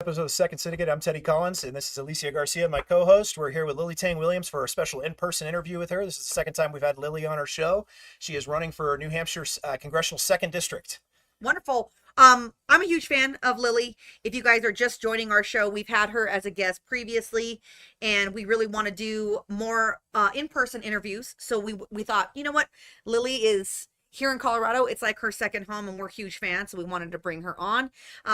Episode of the Second Syndicate. I'm Teddy Collins, and this is Alicia Garcia, my co-host. We're here with Lily Tang Williams for a special in-person interview with her. This is the second time we've had Lily on our show. She is running for New Hampshire's Congressional 2nd District. Wonderful. I'm a huge fan of Lily. If you guys are just joining our show, we've had her as a guest previously, and we really want to do more in-person interviews. So we thought, you know what, Lily is here in Colorado. It's like her second home, and we're huge fans, so we wanted to bring her on.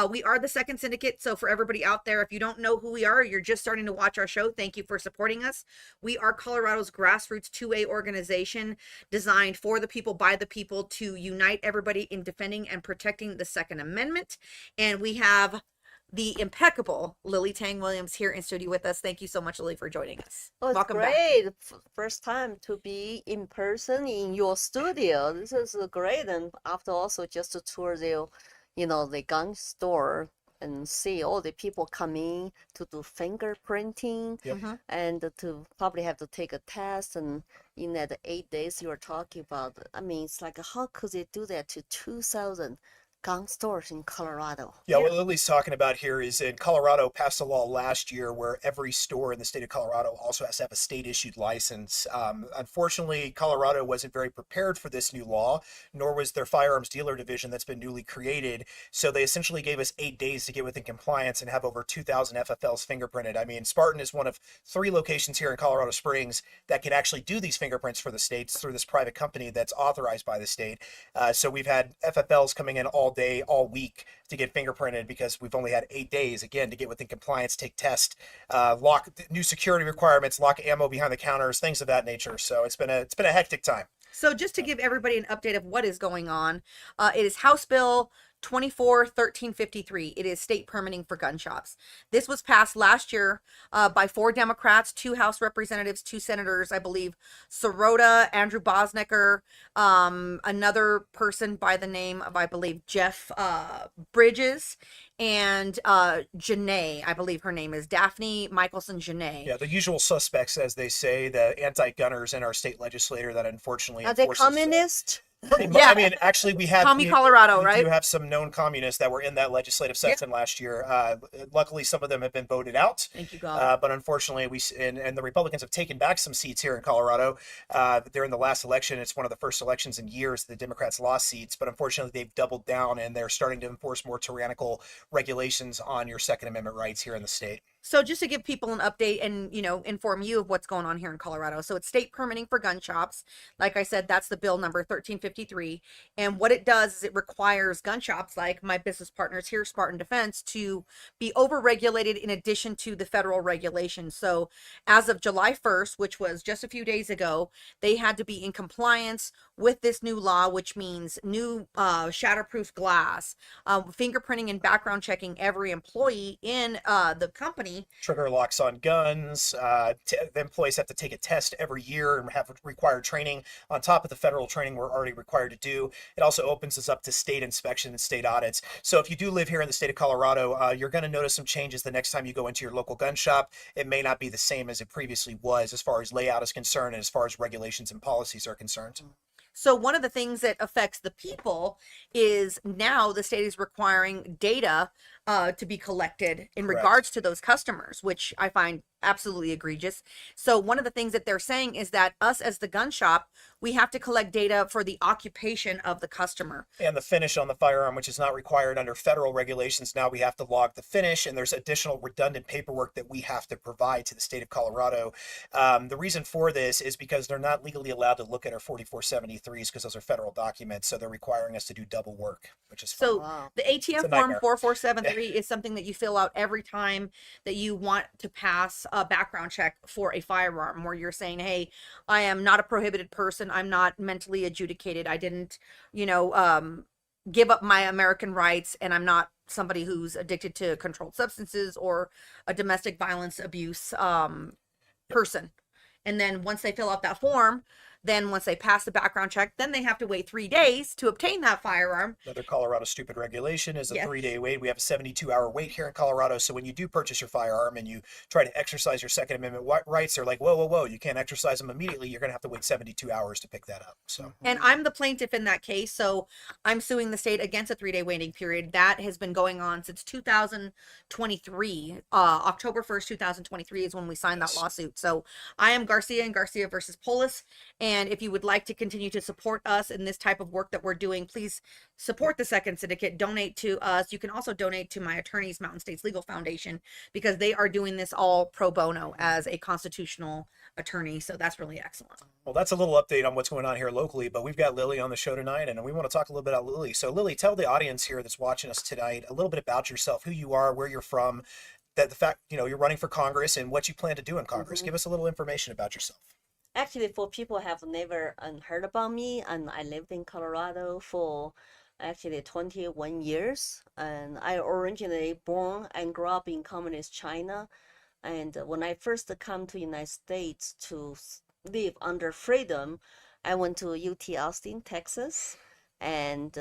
We are the Second Syndicate, so for everybody out there, if you don't know who we are, you're just starting to watch our show, thank you for supporting us. We are Colorado's grassroots 2A organization designed for the people, by the people, to unite everybody in defending and protecting the Second Amendment. And we have the impeccable Lily Tang Williams here in studio with us. Thank you so much, Lily, for joining us. Oh, it's Welcome great. back. First time to be in person in your studio. This is great. And after also just to tour the gun store and see all the people coming to do fingerprinting. Yep. And to probably have to take a test. And in that 8 days you were talking about, I mean, it's like, how could they do that to 2,000 gun stores in Colorado? Yeah, what Lily's talking about here is in Colorado passed a law last year where every store in the state of Colorado also has to have a state-issued license. Unfortunately, Colorado wasn't very prepared for this new law, nor was their firearms dealer division that's been newly created. So they essentially gave us 8 days to get within compliance and have over 2,000 FFLs fingerprinted. I mean, Spartan is one of 3 locations here in Colorado Springs that can actually do these fingerprints for the states through this private company that's authorized by the state. So we've had FFLs coming in all day, all week to get fingerprinted because we've only had 8 days, again, to get within compliance, take tests, lock new security requirements, lock ammo behind the counters, things of that nature. So it's been a hectic time. So just to give everybody an update of what is going on, it is House Bill 24-1353. It is state permitting for gun shops. This was passed last year by 4 Democrats, 2 House representatives, 2 senators, I believe, Sirota, Andrew Bosnicker, another person by the name of, I believe, Jeff Bridges, and Janae, I believe her name is Daphne Michelson Janae. Yeah, the usual suspects, as they say, the anti-gunners in our state legislature that unfortunately Are they enforces, communist? pretty much. Yeah. I mean, actually, Colorado, we right? do have some known communists that were in that legislative session last year. Luckily, some of them have been voted out. Thank you, God. But unfortunately, and the Republicans have taken back some seats here in Colorado. During the last election, it's one of the first elections in years the Democrats lost seats. But unfortunately, they've doubled down and they're starting to enforce more tyrannical regulations on your Second Amendment rights here in the state. So just to give people an update and, inform you of what's going on here in Colorado. So it's state permitting for gun shops. Like I said, that's the bill number 1353. And what it does is it requires gun shops like my business partners here, Spartan Defense, to be over-regulated in addition to the federal regulations. So as of July 1st, which was just a few days ago, they had to be in compliance with this new law, which means new shatterproof glass, fingerprinting and background checking every employee in the company. Trigger locks on guns. The employees have to take a test every year and have required training on top of the federal training we're already required to do. It also opens us up to state inspection and state audits. So if you do live here in the state of Colorado, you're going to notice some changes the next time you go into your local gun shop. It may not be the same as it previously was as far as layout is concerned and as far as regulations and policies are concerned. So one of the things that affects the people is now the state is requiring data to be collected in Correct. regards to those customers, which I find absolutely egregious. So one of the things that they're saying is that us as the gun shop, we have to collect data for the occupation of the customer. And the finish on the firearm, which is not required under federal regulations. Now we have to log the finish, and there's additional redundant paperwork that we have to provide to the state of Colorado. The reason for this is because they're not legally allowed to look at our 4473s because those are federal documents. So they're requiring us to do double work, which is fun. So Wow. the ATF form nightmare. 4473 is something that you fill out every time that you want to pass a background check for a firearm, where you're saying, hey, I am not a prohibited person. I'm not mentally adjudicated. I didn't, give up my American rights, and I'm not somebody who's addicted to controlled substances or a domestic violence abuse person. And then once they fill out that form, Then once they pass the background check, then they have to wait 3 days to obtain that firearm. Another Colorado stupid regulation is a Yes. 3-day wait. We have a 72-hour wait here in Colorado. So when you do purchase your firearm and you try to exercise your Second Amendment rights, they're like, whoa, whoa, whoa, you can't exercise them immediately. You're going to have to wait 72 hours to pick that up. So And I'm the plaintiff in that case, so I'm suing the state against a 3-day waiting period. That has been going on since 2023. October 1st, 2023 is when we signed that lawsuit. So I am Garcia and Garcia versus Polis. And if you would like to continue to support us in this type of work that we're doing, please support the Second Syndicate. Donate to us. You can also donate to my attorneys, Mountain States Legal Foundation, because they are doing this all pro bono as a constitutional attorney. So that's really excellent. well, that's a little update on what's going on here locally, but we've got Lily on the show tonight, and we want to talk a little bit about Lily. So, Lily, tell the audience here that's watching us tonight a little bit about yourself, who you are, where you're from, that the fact, you're running for Congress and what you plan to do in Congress. Give us a little information about yourself. Actually, for people who have never heard about me, and I lived in Colorado for actually 21 years, and I originally born and grew up in communist China. And when I first come to United States to live under freedom, I went to UT Austin, Texas, and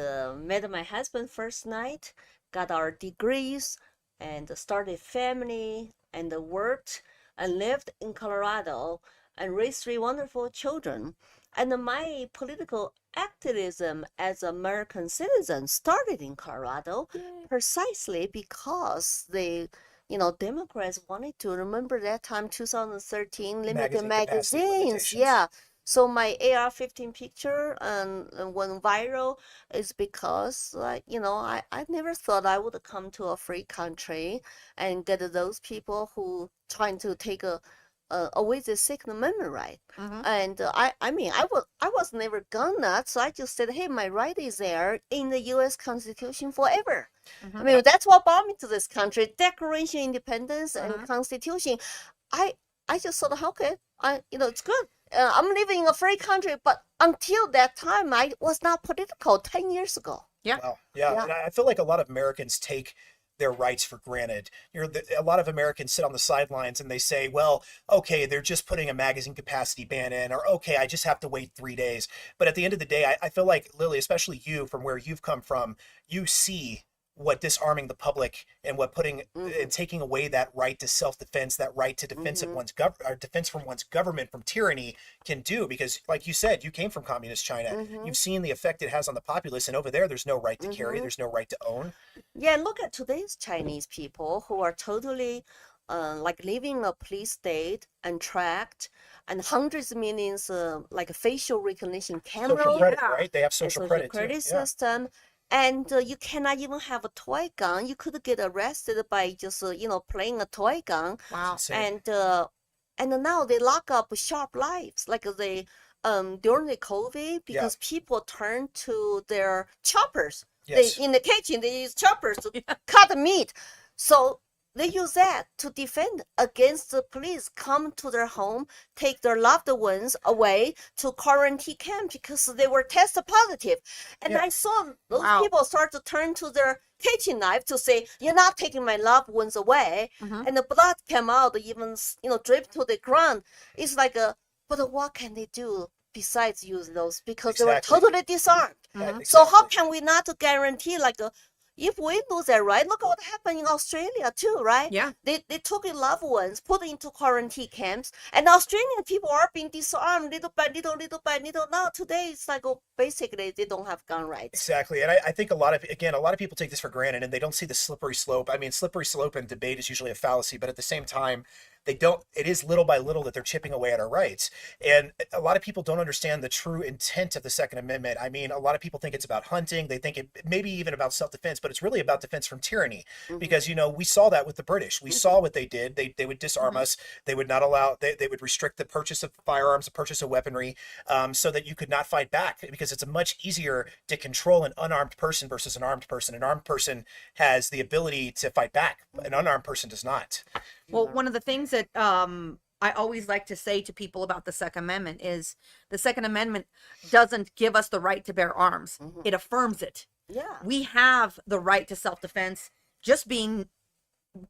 met my husband first night, got our degrees, and started family, and worked, and lived in Colorado, and raised 3 wonderful children. And my political activism as American citizen started in Colorado precisely because Democrats wanted to remember that time, 2013, limited Magazine capacity magazines. limitations. Yeah. So my AR-15 picture went viral is because, I never thought I would come to a free country and get those people who trying to take away the Second Amendment right. And I was never gun nut, so I just said, hey, my right is there in the U.S. Constitution forever. I mean, that's what brought me to this country: Declaration of Independence and Constitution. I just thought, okay, it's good. I'm living in a free country, but until that time, I was not political 10 years ago. Yeah. Wow. Yeah. Yeah. And I feel like a lot of Americans take their rights for granted. A lot of Americans sit on the sidelines and they say, well, okay, they're just putting a magazine capacity ban in, or okay, I just have to wait 3 days. But at the end of the day, I feel like, Lily, especially you, from where you've come from, you see what disarming the public and what and taking away that right to self-defense, that right to defense of defense from one's government from tyranny can do. Because, like you said, you came from communist China. You've seen the effect it has on the populace, and over there's no right to carry, there's no right to own. Yeah, look at today's Chinese people who are totally like living in a police state, untracked, and hundreds of millions like facial recognition camera. Social credit, right? They have social social credit, credit too. Yeah. system. And you cannot even have a toy gun. You could get arrested by just playing a toy gun. Wow. Insane. And now they lock up sharp lives, like they during the COVID, because people turn to their choppers. Yes. They in the kitchen they use choppers to cut the meat. So they use that to defend against the police come to their home, take their loved ones away to quarantine camp because they were tested positive. And I saw those people start to turn to their kitchen knife to say, "You're not taking my loved ones away." And the blood came out, even dripped to the ground. It's like but what can they do besides use those? Because they were totally disarmed. Yeah, So how exactly. can we not guarantee if we lose that right? Look at what happened in Australia too, right? Yeah. They took their loved ones, put into quarantine camps, and Australian people are being disarmed little by little, little by little. Now today it's like basically they don't have gun rights. Exactly. And I think a lot of people take this for granted and they don't see the slippery slope. I mean, slippery slope in debate is usually a fallacy, but at the same time, it is little by little that they're chipping away at our rights. And a lot of people don't understand the true intent of the Second Amendment. I mean, a lot of people think it's about hunting. They think it maybe even about self-defense, but it's really about defense from tyranny. Because, we saw that with the British. We saw what they did. They would disarm us. They would not allow, they would restrict the purchase of firearms, the purchase of weaponry, so that you could not fight back, because it's much easier to control an unarmed person versus an armed person. An armed person has the ability to fight back. An unarmed person does not. Well, one of the things that I always like to say to people about the Second Amendment is the Second Amendment doesn't give us the right to bear arms. It affirms it. Yeah. We have the right to self-defense just being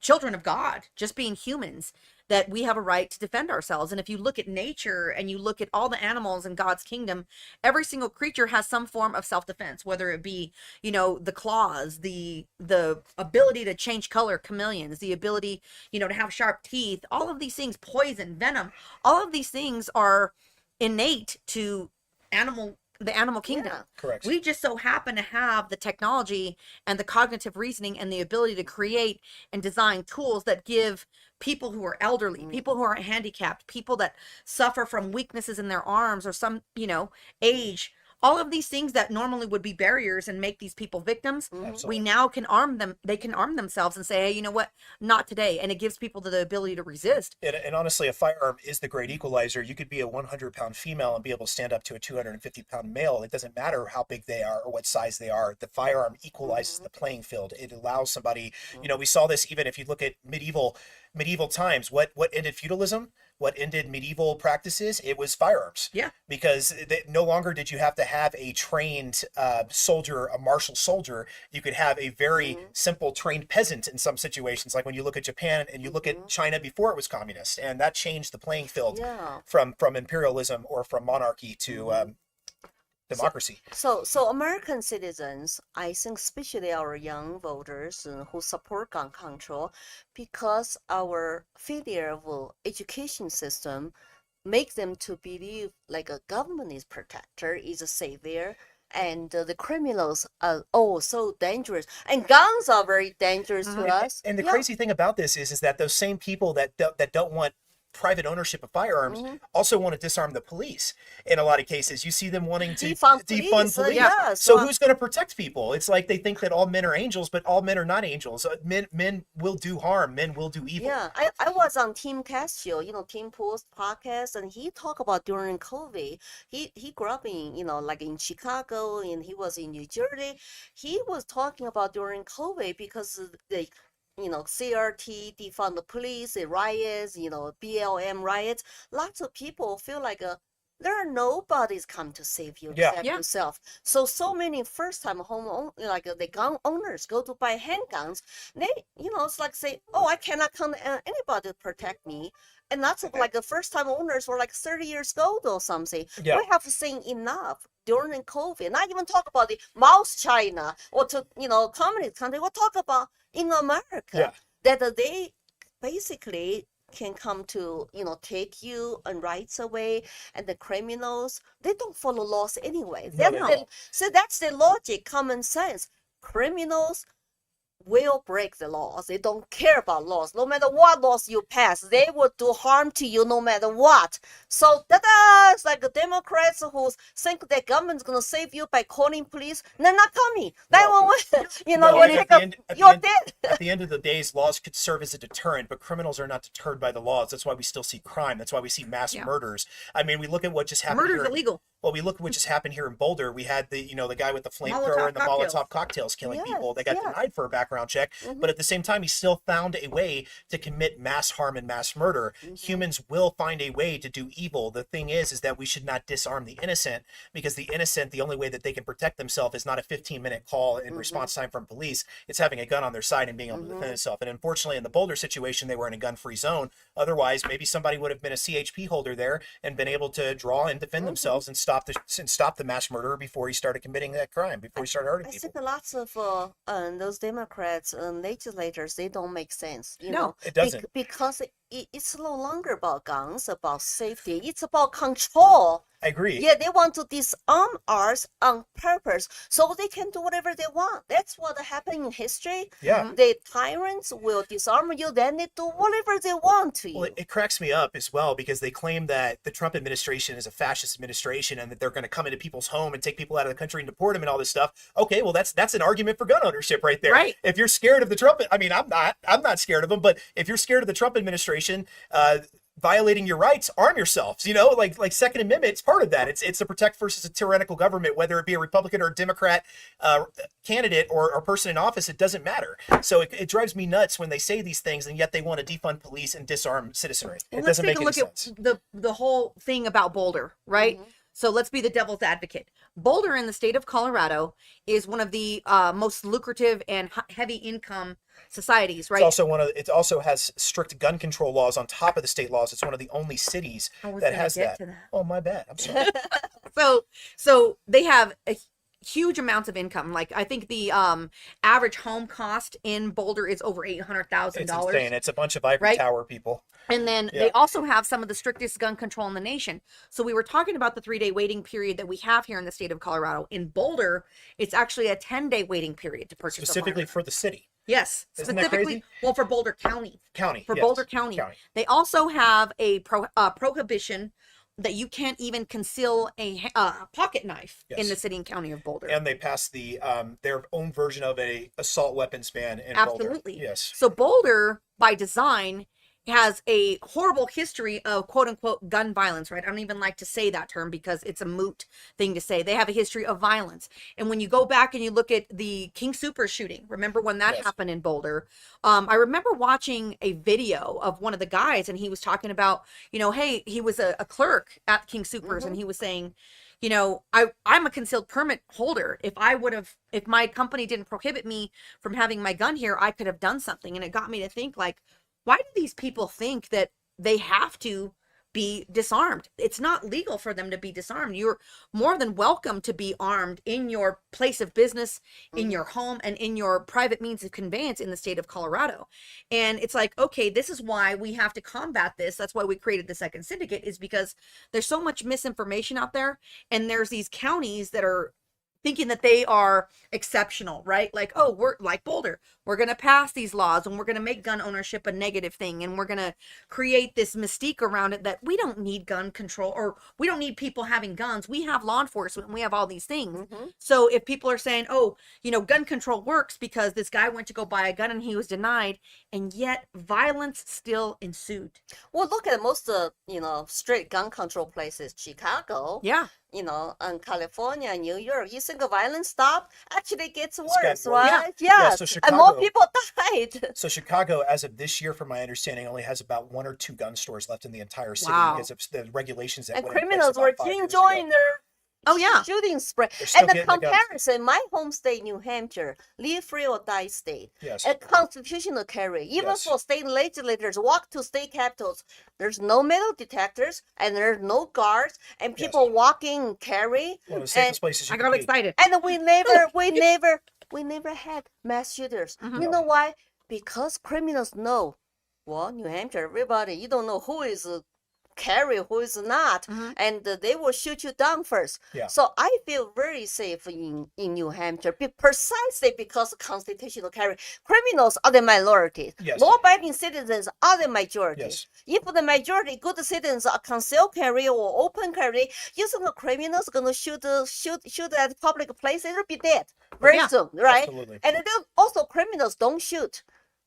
children of God, just being humans. that we have a right to defend ourselves. And if you look at nature and you look at all the animals in God's kingdom, every single creature has some form of self-defense, whether it be, you know, the claws, the ability to change color, chameleons, the ability, you know, to have sharp teeth, all of these things, poison, venom, all of these things are innate to the animal kingdom. Yeah. Correct. We just so happen to have the technology and the cognitive reasoning and the ability to create and design tools that give people who are elderly, people who are handicapped, people that suffer from weaknesses in their arms or some, you know, age, all of these things that normally would be barriers and make these people victims. Absolutely. We now can arm them. They can arm themselves and say, hey, you know what? Not today. And it gives people the ability to resist. And honestly, a firearm is the great equalizer. You could be a 100-pound female and be able to stand up to a 250-pound male. It doesn't matter how big they are or what size they are. The firearm equalizes the playing field. It allows somebody, you know, we saw this even if you look at medieval times. What ended feudalism? What ended medieval practices? It was firearms. Yeah. Because no longer did you have to have a trained soldier, a martial soldier. You could have a very simple trained peasant in some situations, like when you look at Japan and you look at China before it was communist, and that changed the playing field Yeah. from imperialism or from monarchy to democracy. So American citizens, I think, especially our young voters who support gun control, because our failure of education system make them to believe like a government is protector, is a savior, and the criminals are so dangerous, and guns are very dangerous to us. And the crazy thing about this is that those same people that don't want private ownership of firearms also want to disarm the police. In a lot of cases, you see them wanting to defund police. Yeah, So who's going to protect people? It's like they think that all men are angels, but all men are not angels. Men will do harm. Men will do evil. Yeah, I was on Tim Castillo, you know, Tim Pool's podcast, and he talked about during COVID. He grew up in, you know, like in Chicago, and he was in New Jersey. He was talking about during COVID because they, you know, CRT, defund the police, the riots, you know, BLM riots. Lots of people feel like there are nobody's come to save you except yourself. So many first-time like the gun owners go to buy handguns. They, you know, it's like say, I cannot count anybody to protect me. And that's like the first-time owners were like 30 years old or something. Yeah. We have seen enough during COVID. Not even talk about the Mouse China or to, you know, communist country. We'll talk about in America that they basically can come to, you know, take you and rights away, and the criminals, they don't follow laws anyway. So that's the logic, common sense. Criminals will break the laws. They don't care about laws. No matter what laws you pass, they will do harm to you no matter what. So it's like the Democrats who think the government's going to save you by calling police. They're not coming. 911, you know, you're dead. At the end of the days, laws could serve as a deterrent, but criminals are not deterred by the laws. That's why we still see crime. That's why we see mass murders. I mean, we look at what just happened. Murder's illegal. Well, we look at what just happened here in Boulder. We had the guy with the flamethrower and the Molotov cocktails killing people. They got denied for a background check, but at the same time, he still found a way to commit mass harm and mass murder. Humans will find a way to do evil. The thing is that we should not disarm the innocent, because the innocent, the only way that they can protect themselves is not a 15-minute call in response time from police. It's having a gun on their side and being able to defend itself. And unfortunately, in the Boulder situation, they were in a gun-free zone. Otherwise, maybe somebody would have been a CHP holder there and been able to draw and defend themselves and stop the mass murderer before he started committing that crime, before he started hurting people. I think lots of those Democrats legislators, they don't make sense. You No, know, it doesn't. Because it's no longer about guns, about safety. It's about control. I agree. Yeah, they want to disarm us on purpose so they can do whatever they want. That's what happened in history. Yeah. The tyrants will disarm you, then they do whatever they want to you. Well, it cracks me up as well, because they claim that the Trump administration is a fascist administration and that they're going to come into people's home and take people out of the country and deport them and all this stuff. Okay, well, that's an argument for gun ownership right there. Right. If you're scared of the Trump, I mean, I'm not scared of them, but if you're scared of the Trump administration, violating your rights, arm yourselves. You know, like Second Amendment, it's part of that. It's a protect versus a tyrannical government, whether it be a Republican or a Democrat candidate or person in office. It doesn't matter. So it drives me nuts when they say these things and yet they want to defund police and disarm citizenry. Well, It let's doesn't take make a any look sense. at the whole thing about Boulder, right? So let's be the devil's advocate. Boulder in the state of Colorado is one of the most lucrative and heavy income societies, It's right? also it also has strict gun control laws on top of the state laws. It's one of the only cities I was that gonna has get that. to that. Oh, my bad. I'm sorry. So they have a huge amounts of income. Like I think the average home cost in Boulder is over It's $800,000. insane. It's a bunch of ivory Right? tower people. And then Yeah. they also have some of the strictest gun control in the nation. So we were talking about the 3-day waiting period that we have here in the state of Colorado. In Boulder, it's actually a 10-day waiting period to purchase Specifically a firearm. for the city. Yes, Isn't that specifically, crazy? well, for Boulder County. County. For yes. Boulder County. They also have a prohibition that you can't even conceal a pocket knife in Yes. the city and county of Boulder. And they passed their own version of a assault weapons ban in Absolutely. Boulder. Yes. So Boulder, by design, has a horrible history of quote unquote gun violence, right? I don't even like to say that term because it's a moot thing to say. They have a history of violence. And when you go back and you look at the King Super shooting, remember when that Yes. happened in Boulder? I remember watching a video of one of the guys and he was talking about, hey, he was a clerk at King Supers and he was saying, I'm a concealed permit holder. If my company didn't prohibit me from having my gun here, I could have done something. And it got me to think, like, why do these people think that they have to be disarmed? It's not legal for them to be disarmed. You're more than welcome to be armed in your place of business, in your home, and in your private means of conveyance in the state of Colorado. And it's like, okay, this is why we have to combat this. That's why we created the second syndicate, is because there's so much misinformation out there. And there's these counties that are thinking that they are exceptional, right? Like, oh, we're like Boulder. We're going to pass these laws and we're going to make gun ownership a negative thing. And we're going to create this mystique around it that we don't need gun control or we don't need people having guns. We have law enforcement and we have all these things. So if people are saying, oh, gun control works because this guy went to go buy a gun and he was denied, and yet violence still ensued. Well, look at most strict gun control places, Chicago. Yeah. And California, New York, you think violence stop? Actually, it gets gotten worse, worse. right? Yeah, so and more Chicago- people died. So Chicago, as of this year, from my understanding, only has about 1 or 2 gun stores left in the entire city Wow. because of the regulations that And went in place criminals about were 5 years enjoying ago. their Oh, yeah. shooting spree. They're still And the getting the guns. comparison, my home state, New Hampshire, live free or die state. Yes. A constitutional carry. Even Yes. for state legislators, walk to state capitals. There's no metal detectors and there's no guards and Yes. people walking carry. One of the safest places you I can got be. excited. And we never had mass shooters. You know why? Because criminals know. Well, New Hampshire, everybody, you don't know who is carry, who is not, and they will shoot you down first. Yeah. So I feel very safe in New Hampshire, precisely because of constitutional carry. Criminals are the minority. Yes. Law-abiding citizens are the majority. Yes. If the majority good citizens are concealed carry or open carry, you think the criminals gonna shoot at public places? They'll be dead very Yeah. soon, right? Absolutely. And then also criminals don't shoot.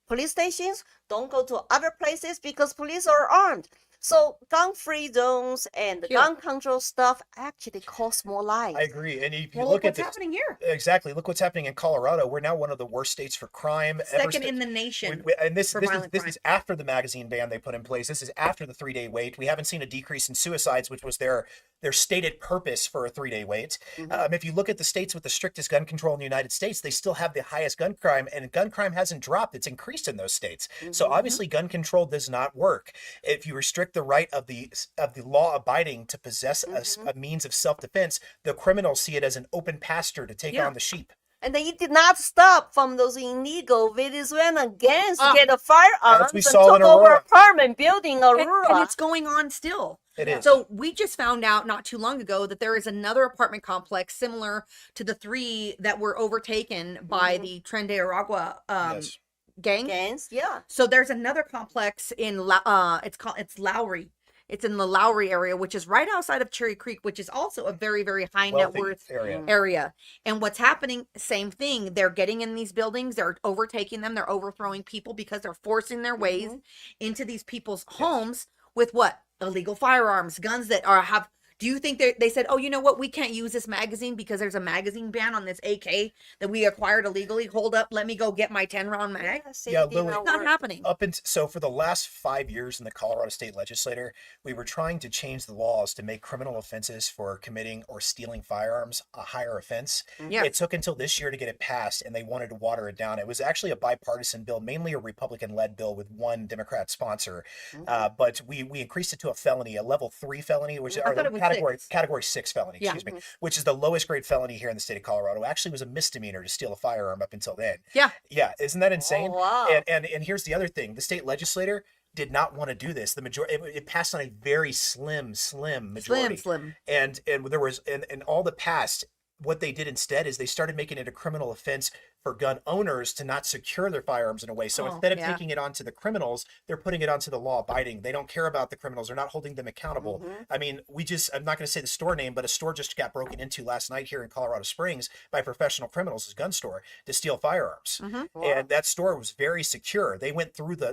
Police stations don't go to other places because police are armed. So gun-free zones and the Yeah. gun control stuff actually cost more lives. I agree. And if you Well, look at what's happening here? exactly, look what's happening in Colorado. We're now one of the worst states for crime. Second in the nation. And this for is violent this crime. is after the magazine ban they put in place. This is after the 3-day wait. We haven't seen a decrease in suicides, which was their stated purpose for a 3-day wait. If you look at the states with the strictest gun control in the United States, they still have the highest gun crime, and gun crime hasn't dropped. It's increased in those states. So obviously, gun control does not work. If you restrict the right of the law abiding to possess a means of self-defense, the criminals see it as an open pasture to take Yeah. on the sheep. And then it did not stop from those illegal Venezuelan gangs to get a firearms As we and saw took in over Aurora. apartment building in Aurora. And it's going on still. It is. So we just found out not too long ago that there is another apartment complex similar to the 3 that were overtaken by the Tren de Aragua Yes. gang. gangs, yeah. So there's another complex in it's Lowry. It's in the Lowry area, which is right outside of Cherry Creek, which is also a very, very high net Wealthy worth area. area. And what's happening, same thing. They're getting in these buildings, they're overtaking them, they're overthrowing people because they're forcing their ways into these people's homes with what? Illegal firearms, guns that have Do you think they said, oh, you know what? We can't use this magazine because there's a magazine ban on this AK that we acquired illegally. Hold up. Let me go get my 10-round mag. Yeah, it did Lily, not It's not work. happening. so for the last 5 years in the Colorado State Legislature, we were trying to change the laws to make criminal offenses for committing or stealing firearms a higher offense. Yeah. It took until this year to get it passed, and they wanted to water it down. It was actually a bipartisan bill, mainly a Republican-led bill with one Democrat sponsor. But we increased it to a felony, a level 3 felony, which I are thought the it was category 6. category 6 felony, Yeah. excuse me, which is the lowest grade felony here in the state of Colorado. Actually, was a misdemeanor to steal a firearm up until then. Yeah. Yeah, isn't that insane? Oh, wow. And here's the other thing: the state legislator did not want to do this. The majority it passed on a very slim majority. Slim. And there was and all the past. What they did instead is they started making it a criminal offense for gun owners to not secure their firearms in a way. So Oh, instead of yeah. taking it onto the criminals, they're putting it onto the law abiding. They don't care about the criminals. They're not holding them accountable. I mean, I'm not going to say the store name, but a store just got broken into last night here in Colorado Springs by professional criminals, a gun store, to steal firearms. And that store was very secure. They went through the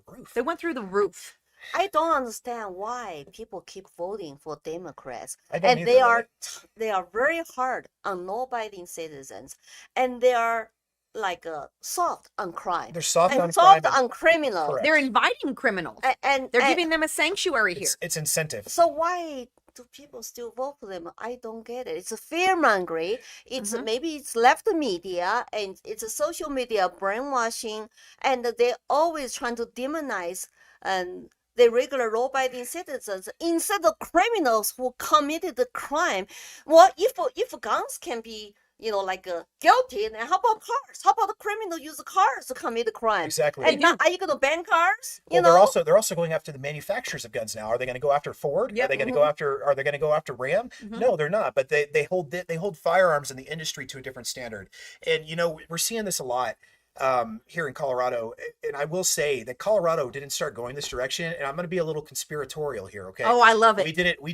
roof. They went through the roof. I don't understand why people keep voting for Democrats, I don't and either, they Lily. they are very hard on law-abiding citizens, and they are like soft on crime. They're soft and on soft crime. on criminals. Correct. They're inviting criminals. And They're giving them a sanctuary here. It's incentive. So why do people still vote for them? I don't get it. It's a fear-mongering. It's maybe it's left media and it's a social media brainwashing, and they're always trying to demonize and the regular law-abiding citizens instead of criminals who committed the crime. Well, if guns can be like guilty, then how about cars? How about the criminal use cars to commit a crime? Exactly. And now, are you going to ban cars? Well, they're also going after the manufacturers of guns now. Are they going to go after Ford? Yep. Are they going to go after Ram? No, they're not. But they hold firearms in the industry to a different standard. And we're seeing this a lot here in Colorado. And I will say that Colorado didn't start going this direction. And I'm going to be a little conspiratorial here. Okay. Oh, I love it. We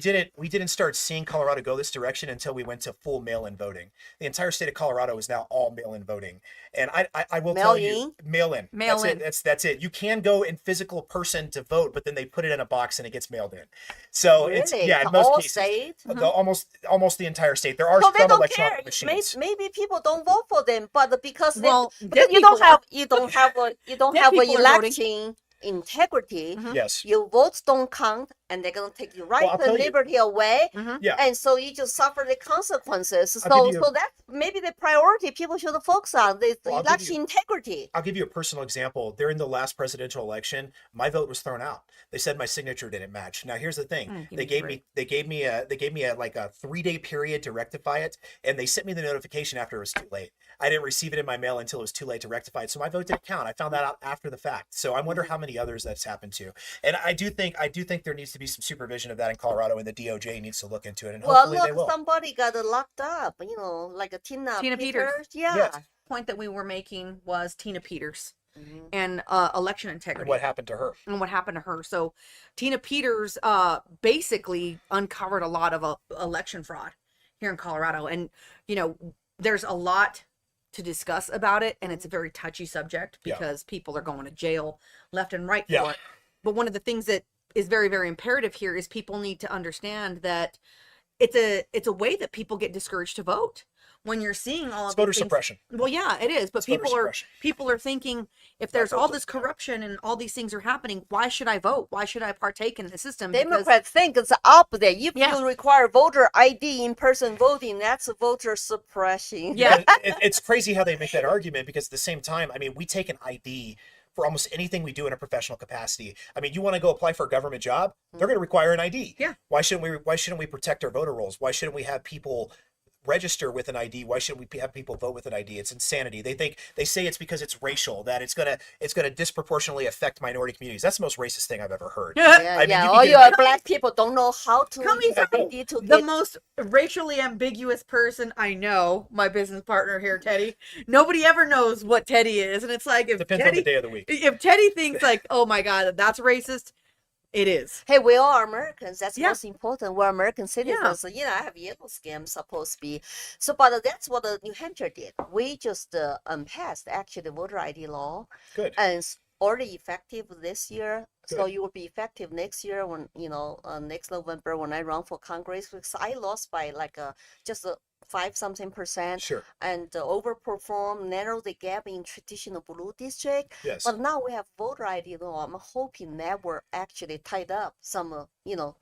didn't start seeing Colorado go this direction until we went to full mail-in voting. The entire state of Colorado is now all mail-in voting. And I will tell you, mail-in. Mail-in. That's it. You can go in physical person to vote, but then they put it in a box and it gets mailed in. So really? in The most whole cases, state? almost the entire state. There are So they some don't electronic care. machines. Maybe people don't vote for them, but because Well, because dead you don't people have are. you don't have a Dead people are voting. election integrity. Yes. Your votes don't count, and they're gonna take your right I'll tell and you. liberty away. Yeah. And so you just suffer the consequences. I'll give So you- that maybe the priority people should focus on the Well, I'll give election integrity. I'll give you a personal example. During the last presidential election, my vote was thrown out. They said my signature didn't match. Now here's the thing. give They gave me a 3-day period to rectify it, and they sent me the notification after it was too late. I didn't receive it in my mail until it was too late to rectify it. So my vote didn't count. I found that out after the fact. So I wonder how many others that's happened to. And I do think there needs to be some supervision of that in Colorado, and the DOJ needs to look into it, and Well, hopefully they look, will. somebody got locked up. Like a Tina Peters. Yeah. Yes. Point that we were making was Tina Peters Mhm. and election integrity. And what happened to her? And what happened to her. So Tina Peters basically uncovered a lot of election fraud here in Colorado. And, there's a lot to discuss about it. And it's a very touchy subject Yeah. because people are going to jail left and right Yeah. for it. But one of the things that is very, very imperative here is people need to understand that it's a way that people get discouraged to vote. When you're seeing all It's of these voter things- suppression. Well, yeah, it is. But It's voter people suppression. are thinking, if there's all vote this doesn't count. corruption and all these things are happening, why should I vote? Why should I partake in the system? Because- Democrats think it's opposite. If Yeah. you require voter ID in-person voting, that's voter suppression. Yeah. It's crazy how they make that argument, because at the same time, I mean, we take an ID for almost anything we do in a professional capacity. I mean, you want to go apply for a government job, they're going to require an ID. Yeah. Why shouldn't we protect our voter rolls? Why shouldn't we have people register with an ID? Why shouldn't we have people vote with an ID? It's insanity. They say it's because it's racial, that it's gonna disproportionately affect minority communities. That's the most racist thing I've ever heard. Yeah, I mean, yeah. you All can your get- black people don't know how to Coming use from ID to the get. most racially ambiguous person I know, my business partner here, Teddy. Nobody ever knows what Teddy is, and it's like Depends on the day of the week. if Teddy thinks like, oh my god, that's racist, it is. Hey, we all are Americans. That's Yeah. most important. We're American citizens. So, I have yellow skin. I'm supposed to be. So, but that's what New Hampshire did. We just passed actually the voter ID law, Good. and it's already effective this year. So Good. you will be effective next year when, next November when I run for Congress, because I lost by like just 5-something% Sure. and overperform, narrow the gap in traditional blue district. Yes. But now we have voter ID law. I'm hoping that will actually tied up some,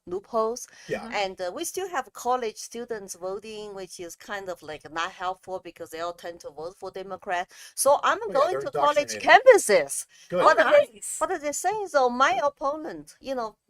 loopholes. Yeah. And we still have college students voting, which is kind of like not helpful because they all tend to vote for Democrat. So I'm yeah, going they're to college indoctrinated. campuses. Good. What Oh, are they? nice. What are they saying? So my opponent,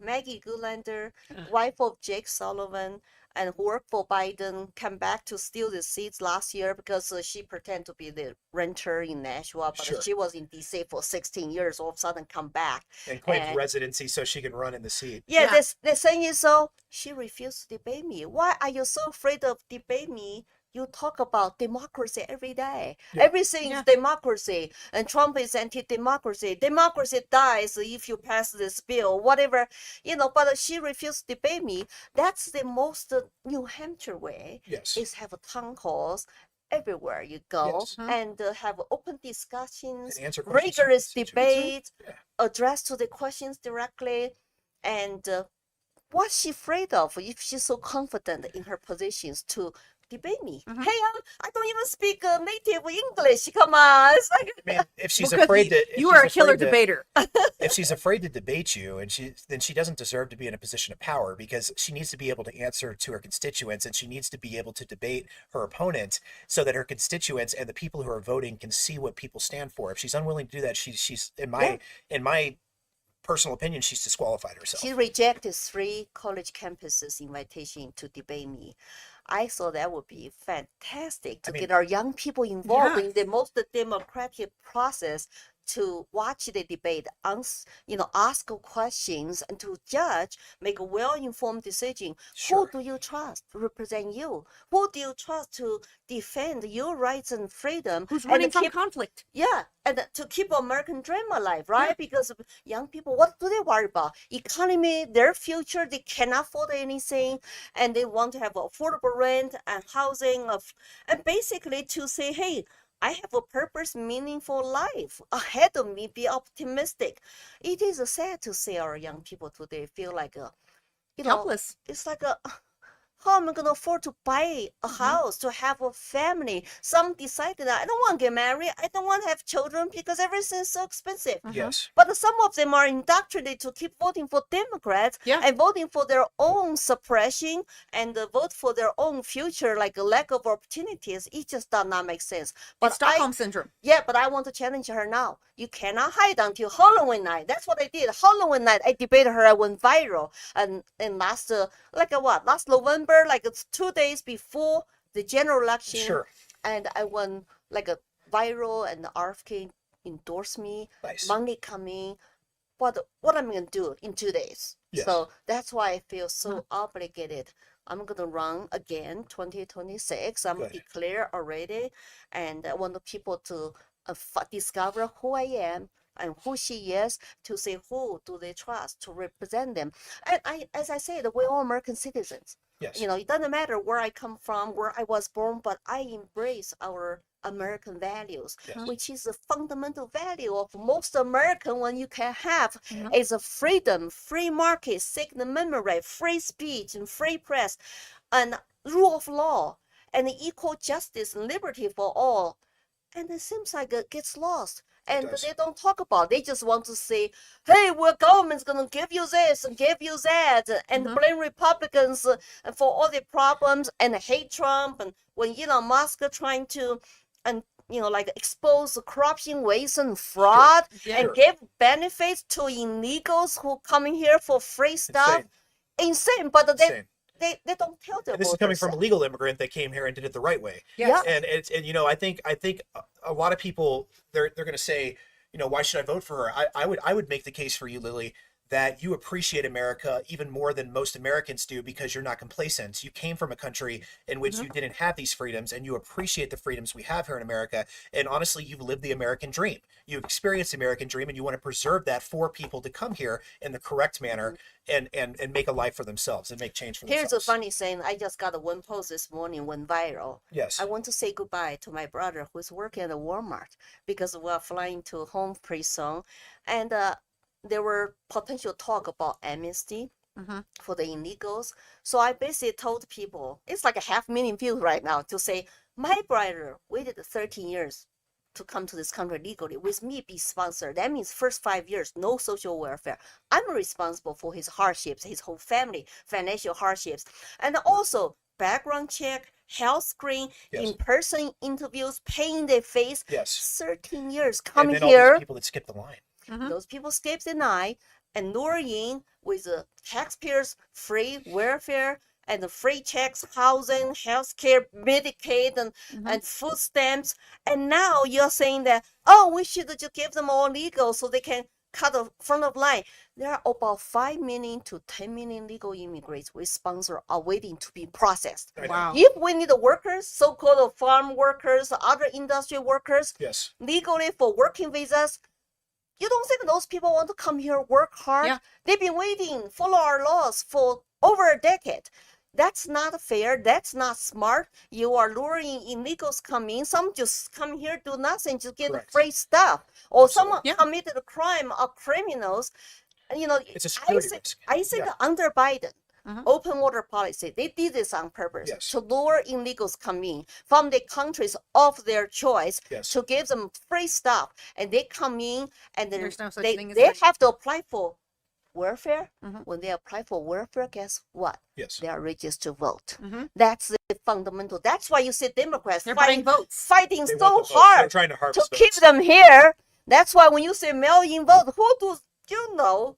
Maggie Goodlander, wife of Jake Sullivan, and who worked for Biden, came back to steal the seats last year because she pretended to be the renter in Nashua, but Sure. she was in DC for 16 years. All of a sudden, come back. And claimed And residency so she can run in the seat. yeah, Yeah. they're saying is so she refused to debate me. Why are you so afraid of debate me? You talk about democracy every day. Yeah. Everything Yeah. is democracy, and Trump is anti-democracy. Democracy dies if you pass this bill, whatever, But she refused to debate me. That's the most New Hampshire way. Yes. Is have town halls everywhere you go Yes. and have open discussions, And answer questions from rigorous constituents. debate, Yeah. address to the questions directly, and what's she afraid of if she's so confident in her positions to debate me? Mhm. Hey, I don't even speak native English. Come on, it's like I mean, if she's Because afraid to, if you she's are a killer afraid to- debater. if she's afraid to debate you, then she doesn't deserve to be in a position of power, because she needs to be able to answer to her constituents, and she needs to be able to debate her opponent so that her constituents and the people who are voting can see what people stand for. If she's unwilling to do that, she's in my personal opinion, she's disqualified herself. she rejected 3 college campuses invitation to debate me. I thought that would be fantastic to get our young people involved in the most democratic process, to watch the debate, ask questions, and to judge, make a well-informed decision. Sure. Who do you trust to represent you? Who do you trust to defend your rights and freedom? Who's and running from keep, conflict? yeah, and to keep American dream alive, right? Because young people, what do they worry about? Economy, their future, they cannot afford anything, and they want to have affordable rent and housing and basically to say, hey, I have a purpose, meaningful life ahead of me. Be optimistic. It is sad to see our young people today feel like Helpless. it's like how am I going to afford to buy a house, to have a family? Some decided that I don't want to get married. I don't want to have children because everything is so expensive. Yes. But some of them are indoctrinated to keep voting for Democrats and voting for their own suppression and vote for their own future, like a lack of opportunities. It just does not make sense. But It's Stockholm syndrome. Yeah, but I want to challenge her now. You cannot hide until Halloween night. That's what I did. Halloween night, I debated her. I went viral. And last November, like it's 2 days before the general election. Sure. And I went like a viral, and the RFK endorsed me. Nice. Money coming. What am I going to do in 2 days? Yes. So that's why I feel so obligated. I'm going to run again 2026. I'm Good. declared already. And I want the people to discover who I am and who she is, to say who do they trust to represent them. And as I said, we're all American citizens. Yes. It doesn't matter where I come from, where I was born, but I embrace our American values, which is a fundamental value of most American one you can have is a freedom, free market, Second Amendment right, free speech and free press, and rule of law, and equal justice and liberty for all. And it seems like it gets lost. And they don't talk about it. They just want to say, hey, well, government's going to give you this and give you that, and blame Republicans for all the problems and hate Trump. And when Elon Musk trying to, expose corruption, waste, and fraud, and give benefits to illegals who coming here for free stuff. Insane. But they don't tell their And this is coming from a legal immigrant that came here and did it the right way. Yeah. And I think a lot of people they're going to say, why should I vote for her? I would make the case for you, Lily, that you appreciate America even more than most Americans do, because you're not complacent. You came from a country in which you didn't have these freedoms, and you appreciate the freedoms we have here in America. And honestly, you've lived the American dream. You've experienced the American dream, and you want to preserve that for people to come here in the correct manner and make a life for themselves and make change for themselves. Here's a funny thing. I just got one post this morning, went viral. Yes. I want to say goodbye to my brother who's working at a Walmart because we're flying to home pretty soon. And there were potential talk about amnesty Mm-hmm. for the illegals. So I basically told people, it's like 500,000 views right now, to say, my brother waited 13 years to come to this country legally with me be sponsored. That means first 5 years, no social welfare. I'm responsible for his hardships, his whole family, financial hardships. And also background check, health screen, Yes. in-person interviews, paying their face. Yes. 13 years And come then all here. these people that skip the line. Mm-hmm. Those people skip the night and lure in with the taxpayers' free welfare and the free checks, housing, healthcare, Medicaid, and food stamps. And now you're saying that, oh, we should just give them all legal so they can cut the front of line. There are about 5 million to 10 million legal immigrants we sponsor are waiting to be processed. I know. Wow. If we need the workers, so-called farm workers, other industry workers, Yes. legally for working visas, you don't think those people want to come here, work hard? Yeah. They've been waiting, follow our laws for over a decade. That's not fair. That's not smart. You are luring illegals come in. Some just come here, do nothing, just get Correct. free stuff. Or Absolutely. someone Yeah. committed a crime or criminals. And, you know, It's a security risk. I think Yeah. under Biden, Mhm. open water policy, they did this on purpose Yes. to lure illegals come in from the countries of their choice Yes. to give them free stuff, and they come in and then There's no such they thing as they free. have to apply for welfare. Mhm. When they apply for welfare, guess what? Yes. They are registered to vote. Mhm. That's the fundamental. That's why you see Democrats They're buying votes. fighting They so want the votes. They're hard trying to to harvest keep votes. them here. That's why when you say mail-in vote, who do you know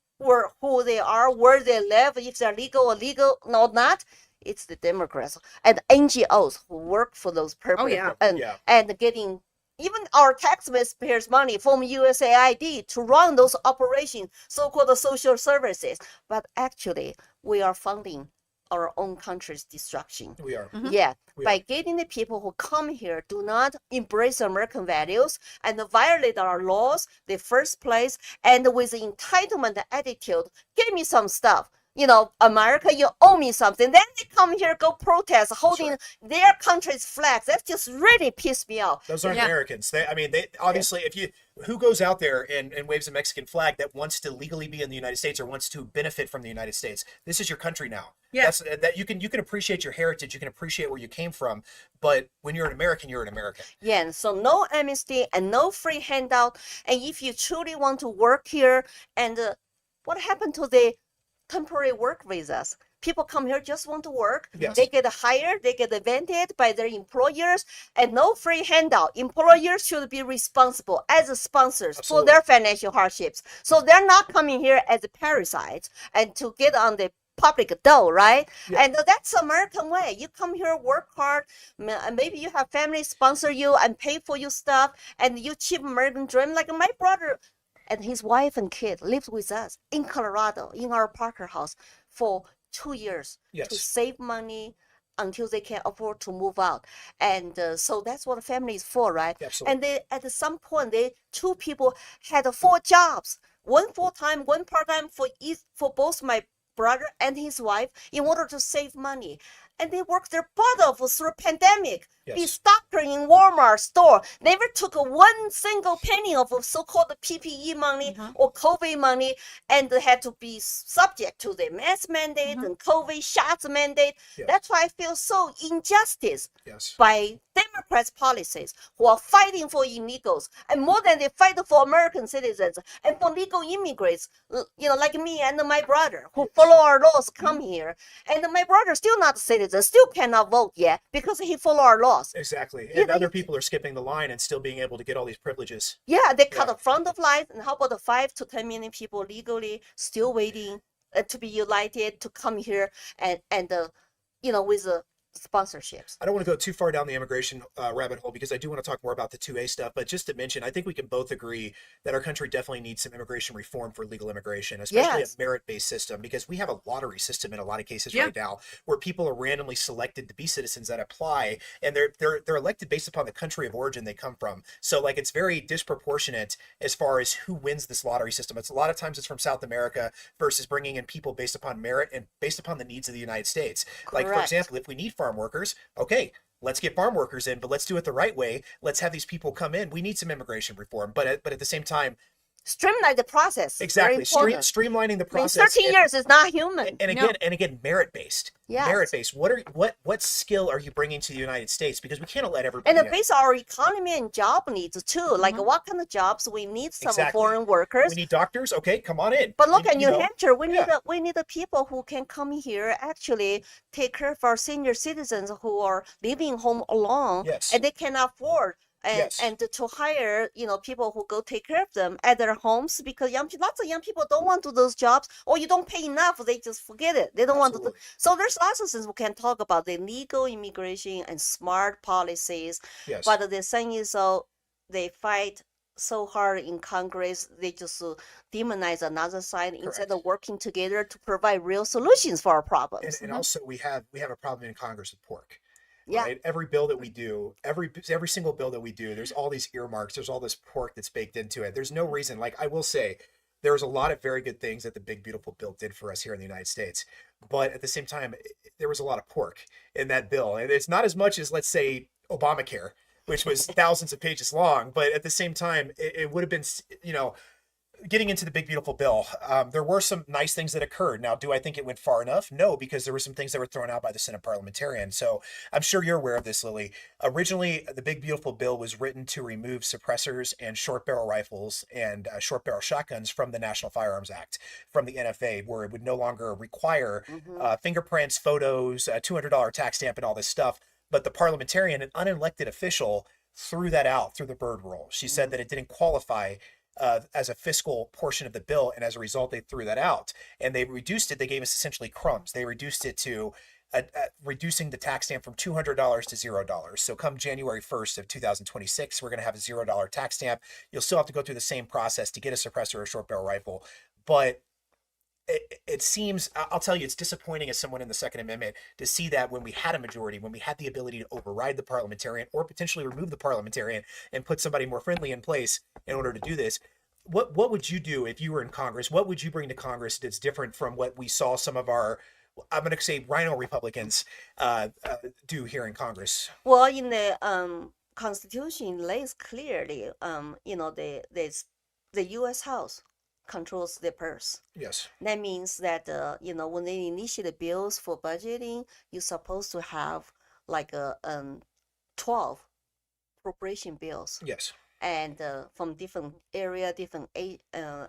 who they are, where they live, if they're legal or legal or not? It's the Democrats and NGOs who work for those purposes. yeah. Yeah. And getting even our taxpayers' money from USAID to run those operations, so-called social services. But actually, we are funding our own country's destruction. We are. Mhm. Yeah, We by are. getting the people who come here do not embrace American values and violate our laws the first place, and with the entitlement attitude, give me some stuff. You know, America, you owe me something. Then they come here, go protest, holding their country's flags. That just really pissed me off. Those aren't Yeah. Americans. They obviously, if you, who goes out there and waves a Mexican flag that wants to legally be in the United States or wants to benefit from the United States? This is your country now. Yeah. That you can appreciate your heritage, you can appreciate where you came from, but when you're an American, you're an American. Yeah, so no amnesty and no free handout. And if you truly want to work here, and what happened to the temporary work visas? People come here just want to work. Yes. They get hired, they get vented by their employers, and no free handout. Employers should be responsible as sponsors Absolutely. for their financial hardships. So they're not coming here as parasites and to get on the public dough, right? Yeah. And that's American way. You come here, work hard. Maybe you have family sponsor you and pay for your stuff, and you cheap American dream. Like my brother and his wife and kid lived with us in Colorado in our Parker house for 2 years to Yes. save money until they can afford to move out. And so that's what a family is for, right? Absolutely. And they, at some point, two people had 4 jobs, one full-time, one part-time for both my brother and his wife in order to save money. And they worked their butt off through pandemic. Be Yes. stocker in Walmart store. Never took one single penny of so-called PPE money Mhm. or COVID money, and they had to be subject to the mask mandate Mhm. and COVID shots mandate. Yes. That's why I feel so injustice Yes. by Democrats' policies who are fighting for illegals, and more than they fight for American citizens and for legal immigrants, you know, like me and my brother who follow our laws, come here. And my brother still not a citizen, still cannot vote yet because he follow our laws. Exactly. Yeah, And other you- people are skipping the line and still being able to get all these privileges. Yeah, they cut Yeah. the front of line. And how about the 5 to 10 million people legally still waiting to be united to come here and you know, with the sponsorships? I don't want to go too far down the immigration rabbit hole because I do want to talk more about the 2A stuff. But just to mention, I think we can both agree that our country definitely needs some immigration reform for legal immigration, especially Yes. a merit-based system, because we have a lottery system in a lot of cases Yeah. right now where people are randomly selected to be citizens that apply, and they're elected based upon the country of origin they come from. So like it's very disproportionate as far as who wins this lottery system. It's a lot of times it's from South America versus bringing in people based upon merit and based upon the needs of the United States. Like for Correct. example, if we need farm workers, okay, let's get farm workers in, but let's do it the right way. Let's have these people come in. We need some immigration reform, but at the same time, streamline the process. Exactly. Very important. Streamlining the I mean, process. 13 years is not human. And No. again, merit based. Yes. Merit based. What skill are you bringing to the United States? Because we can't let everybody. And based on our economy and job needs too. Like what kind of jobs we need some Exactly. foreign workers. We need doctors. Okay, come on in. But look We- at you New know, Hampshire. We need yeah. we need the people who can come here actually take care of our senior citizens who are living home alone Yes. and they can afford. Yes. And to hire, people who go take care of them at their homes because lots of young people don't want to do those jobs or you don't pay enough, they just forget it. They don't want to do. Absolutely. So there's lots of things we can talk about the legal immigration and smart policies. Yes. But the thing is, they fight so hard in Congress, they just demonize another side instead of working together to provide real solutions for our problems. And also we have a problem in Congress with pork. Yeah. Right? Every bill that we do, every single bill that we do, there's all these earmarks, there's all this pork that's baked into it. There's no reason. Like I will say, there's a lot of very good things that the big beautiful bill did for us here in the United States. But at the same time, there was a lot of pork in that bill. And it's not as much as, let's say, Obamacare, which was thousands of pages long. But at the same time, it would have been, getting into the big beautiful bill, there were some nice things that occurred. Now, do I think it went far enough? No, because there were some things that were thrown out by the Senate parliamentarian. So I'm sure you're aware of this, Lily. Originally, the big beautiful bill was written to remove suppressors and short barrel rifles and short barrel shotguns from the National Firearms Act, from the NFA, where it would no longer require fingerprints, photos, a $200 tax stamp, and all this stuff. But the parliamentarian, an unelected official, threw that out through the Byrd rule. She said that it didn't qualify as a fiscal portion of the bill, and as a result, they threw that out. And they reduced it. They gave us essentially crumbs. They reduced it to reducing the tax stamp from $200 to $0. So come January 1st of 2026, we're going to have a $0 tax stamp. You'll still have to go through the same process to get a suppressor or a short barrel rifle, but it seems, I'll tell you, it's disappointing as someone in the Second Amendment to see that when we had a majority, when we had the ability to override the parliamentarian or potentially remove the parliamentarian and put somebody more friendly in place in order to do this. What would you do if you were in Congress? What would you bring to Congress that's different from what we saw some of our, I'm going to say, rhino Republicans do here in Congress? Well, in the Constitution lays clearly, the U.S. House controls the purse. Yes. That means that, when they initiate bills for budgeting, you're supposed to have like 12 appropriation bills. Yes. And from different area, different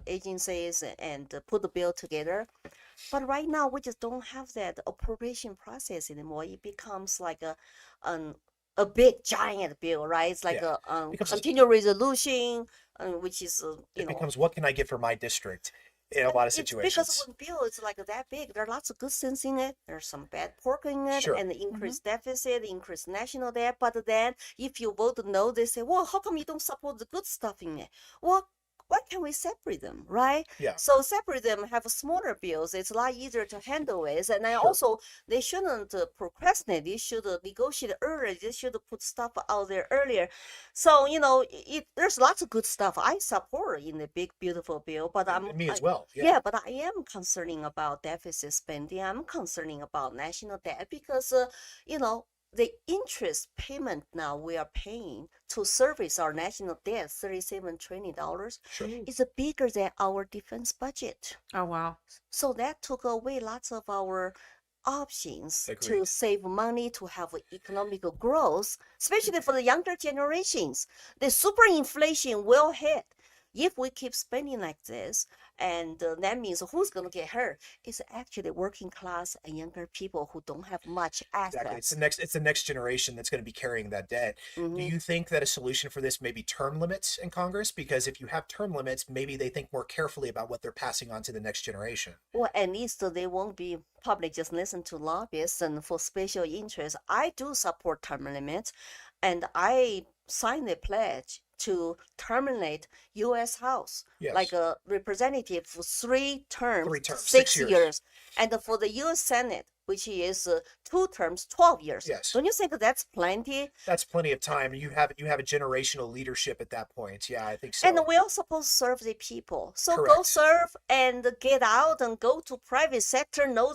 agencies, and put the bill together. But right now, we just don't have that appropriation process anymore. It becomes like a big giant bill, right? It's like a continual resolution, which is it becomes, what can I get for my district in a lot of situations? Because when bill is like that big, there are lots of good things in it. There's some bad pork in it, Sure. and the increased deficit, increased national debt. But then, if you vote no, they say, well, how come you don't support the good stuff in it? Well, why can't we separate them, right? Yeah. So separate them, have smaller bills. It's a lot easier to handle it. And then also, they shouldn't procrastinate. They should negotiate earlier. They should put stuff out there earlier. So, there's lots of good stuff I support in the big, beautiful bill. But Me as well. Yeah, but I am concerning about deficit spending. I'm concerning about national debt because, the interest payment now we are paying to service our national debt, $37 trillion, Sure. is bigger than our defense budget. Oh, wow. So that took away lots of our options Agreed. to save money, to have economic growth, especially for the younger generations. The super inflation will hit if we keep spending like this. And that means who's going to get hurt? It's actually working class and younger people who don't have much assets. Exactly. It's the next generation that's going to be carrying that debt. Mhm. Do you think that a solution for this may be term limits in Congress? Because if you have term limits, maybe they think more carefully about what they're passing on to the next generation. Well, at least they won't be public just listen to lobbyists and for special interests. I do support term limits, and I signed a pledge to terminate U.S. House, Yes. like a representative for 3 terms, 3 terms, 6 6 years. years, and for the U.S. Senate, which is 2 terms, 12 years. Yes. Don't you think that's plenty? That's plenty of time. You have a generational leadership at that point. Yeah, I think so. And we're supposed to serve the people. So go Correct. serve and get out and go to private sector. Know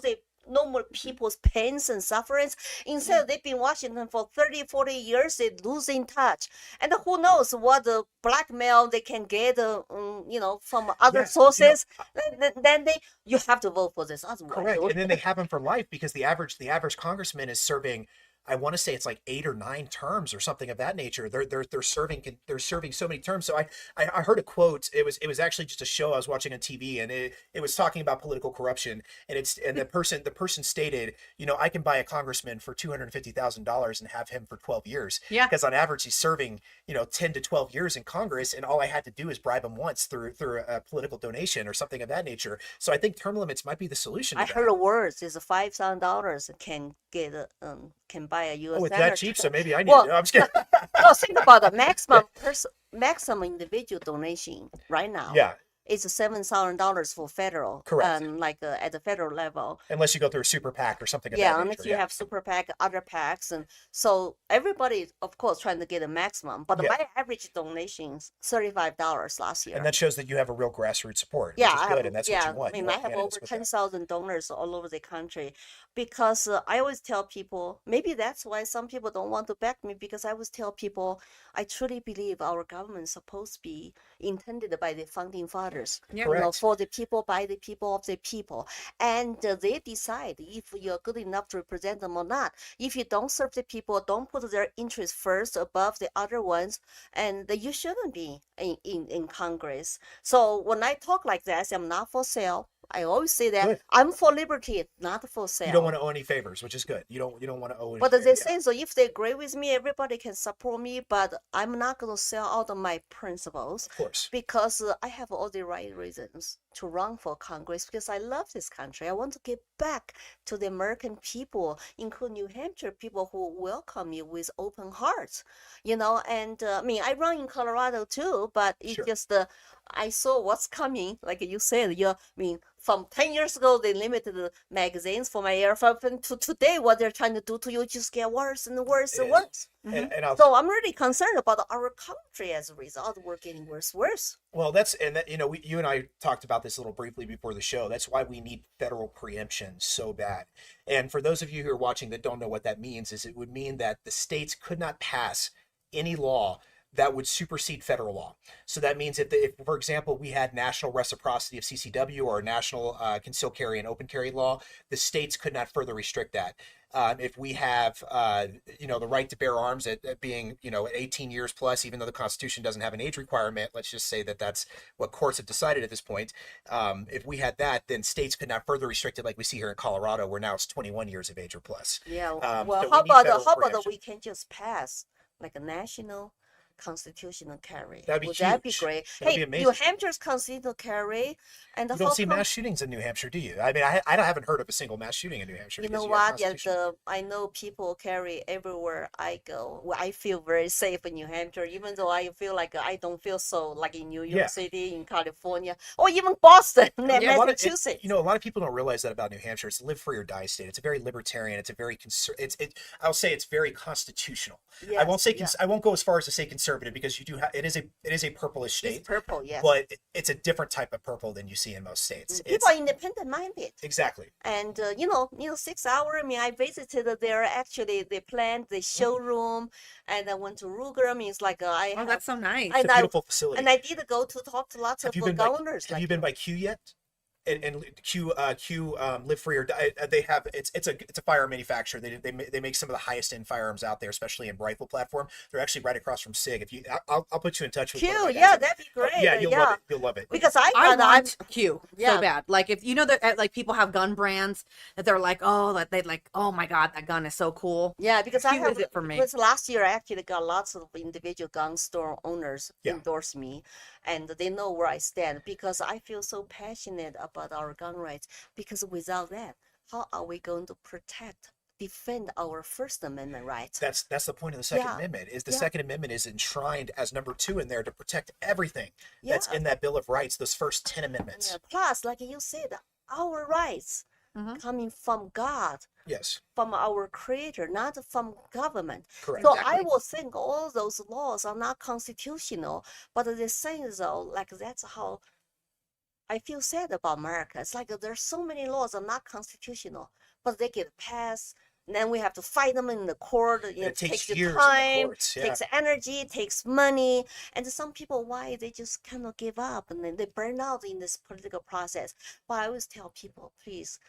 normal people's pains and sufferings. Instead, they've been in Washington for 30, 40 years. They losing touch, and who knows what the blackmail they can get, from other sources. Then you have to vote for this. Otherwise, correct. And then they have them for life because the average congressman is serving, I want to say it's like 8 or 9 terms or something of that nature. They're serving so many terms. So I heard a quote. It was actually just a show I was watching on TV, and it was talking about political corruption. And the person stated, I can buy a congressman for $250,000 and have him for 12 years. Yeah. Because on average he's serving 10 to 12 years in Congress, and all I had to do is bribe him once through a political donation or something of that nature. So I think term limits might be the solution. I heard a words is $5,000 can buy a U.S. Oh, it's senator. that cheap, so maybe I need it. No, I'm just kidding. No, think about the maximum individual donation right now. Yeah. It's $7,000 for federal. Correct. At the federal level. Unless you go through a super PAC or something. Yeah, unless you have super PAC, other PACs, and so everybody, of course, trying to get a maximum. But my average donations $35 last year. And that shows that you have a real grassroots support. Yeah, which is good, and that's what you want. I mean, I have over 10,000 donors all over the country, because I always tell people, maybe that's why some people don't want to back me, because I always tell people, I truly believe our government is supposed to be intended by the founding fathers, for the people, by the people, of the people, and they decide if you're good enough to represent them or not. If you don't serve the people, don't put their interests first above the other ones, and you shouldn't be in Congress. So when I talk like that, I say I'm not for sale. I always say that. Good. I'm for liberty, not for sale. You don't want to owe any favors, which is good. You don't want to owe any But favors. they say, so if they agree with me, everybody can support me, but I'm not going to sell out of my principles. Of course. Because I have all the right reasons to run for Congress, because I love this country. I want to give back to the American people, including New Hampshire people who welcome me with open hearts, and I run in Colorado too, but it's just, I saw what's coming, like you said, from 10 years ago, they limited the magazines for my airfare, to today, what they're trying to do to you just get worse and worse and worse. Mm-hmm. So I'm really concerned about our country as a result. We're getting worse. Well, you and I talked about this a little briefly before the show. That's why we need federal preemption so bad. And for those of you who are watching that don't know what that means, is it would mean that the states could not pass any law that would supersede federal law. So that means if, for example, we had national reciprocity of CCW or national concealed carry and open carry law, the states could not further restrict that. If we have, the right to bear arms at being, at 18 years plus, even though the Constitution doesn't have an age requirement, let's just say that that's what courts have decided at this point. If we had that, then states could not further restrict it, like we see here in Colorado, where now it's 21 years of age or plus. Yeah. So how about we can just pass like a national constitutional carry? That'd be Would huge. that be great? That'd Hey, be amazing. New Hampshire's constitutional carry, and You don't see mass shootings in New Hampshire, do you? I mean, I haven't heard of a single mass shooting in New Hampshire. You know what? Yeah, I know people carry everywhere I go. Well, I feel very safe in New Hampshire, even though I feel like I don't feel so like in New York City, in California, or even Boston, Massachusetts. A lot of people don't realize that about New Hampshire. It's a live free or die state. It's a very libertarian. It's a very I'll say it's very constitutional. Yes, I won't say I won't go as far as to say conservative, because you do have it is a purplish state. It's purple, yes. But it's a different type of purple than you see in most states. People are independent minded. Exactly. And 6 hours. I mean, I visited there. Actually, they planned the showroom, and I went to Ruger. I mean, it's like that's so nice. It's a beautiful facility. And I did go to talk to lots of governors. Have you been by Q yet? And Q live free or die. They have it's a firearm manufacturer. They make some of the highest end firearms out there, especially in rifle platform. They're actually right across from SIG. If you, I'll put you in touch with Q. Yeah, that'd be great. You'll love it. You'll love it. Because I want Q so bad. Like if that like people have gun brands that they're like, oh, that they like, oh my god, that gun is so cool. Yeah, because Q is it for me. Because last year I actually got lots of individual gun store owners endorse me, and they know where I stand, because I feel so passionate about our gun rights. Because without that, how are we going to defend our First Amendment rights? That's the point of the Second Amendment. Is the Second Amendment is enshrined as number 2 in there to protect everything that's in that Bill of Rights. Those first 10 amendments. Plus, like you said, our rights coming from God. Yes. From our Creator, not from government. Correct. So I will think all those laws are not constitutional, but the thing is, though, like that's how I feel sad about America. It's like there's so many laws are not constitutional, but they get passed. And then we have to fight them in the court. It takes takes the years in the time, courts. Yeah. takes energy, takes money. And some people, why they just cannot give up and then they burn out in this political process. But I always tell people, please,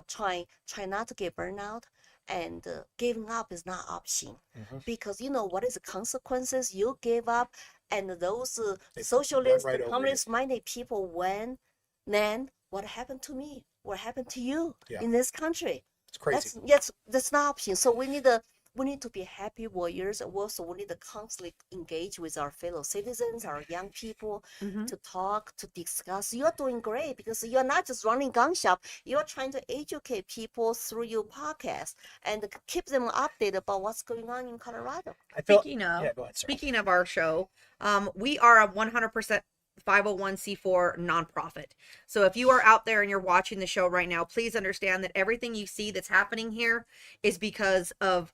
try not to get burned out. And giving up is not option because what is the consequences? You give up, and those socialist, right communist-minded people win. Then what happened to me? What happened to you in this country? It's crazy. That's not option. So we need to be happy warriors. Also, we need to constantly engage with our fellow citizens, our young people, to talk, to discuss. You're doing great because you're not just running gun shop. You're trying to educate people through your podcast and keep them updated about what's going on in Colorado. Speaking of, yeah, go ahead, sorry. speaking of our show, we are a 100% 501c4 nonprofit. So if you are out there and you're watching the show right now, please understand that everything you see that's happening here is because of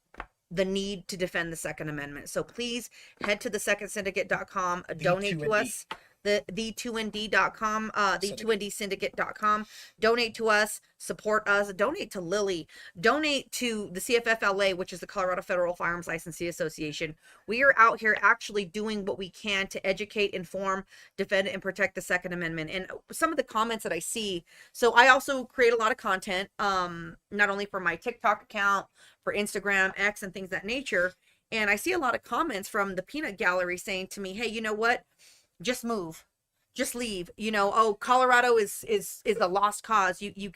the need to defend the Second Amendment. So please head to thesecondsyndicate.com, donate to us, the2nd.com, the2ndsyndicate.com, donate to us, support us, donate to Lily, donate to the CFFLA, which is the Colorado Federal Firearms Licensee Association. We are out here actually doing what we can to educate, inform, defend, and protect the Second Amendment. And some of the comments that I see, so I also create a lot of content, not only for my TikTok account, for Instagram, X, and things of that nature. And I see a lot of comments from the peanut gallery saying to me, hey, you know what? Just move, just leave. Oh, Colorado is a lost cause. You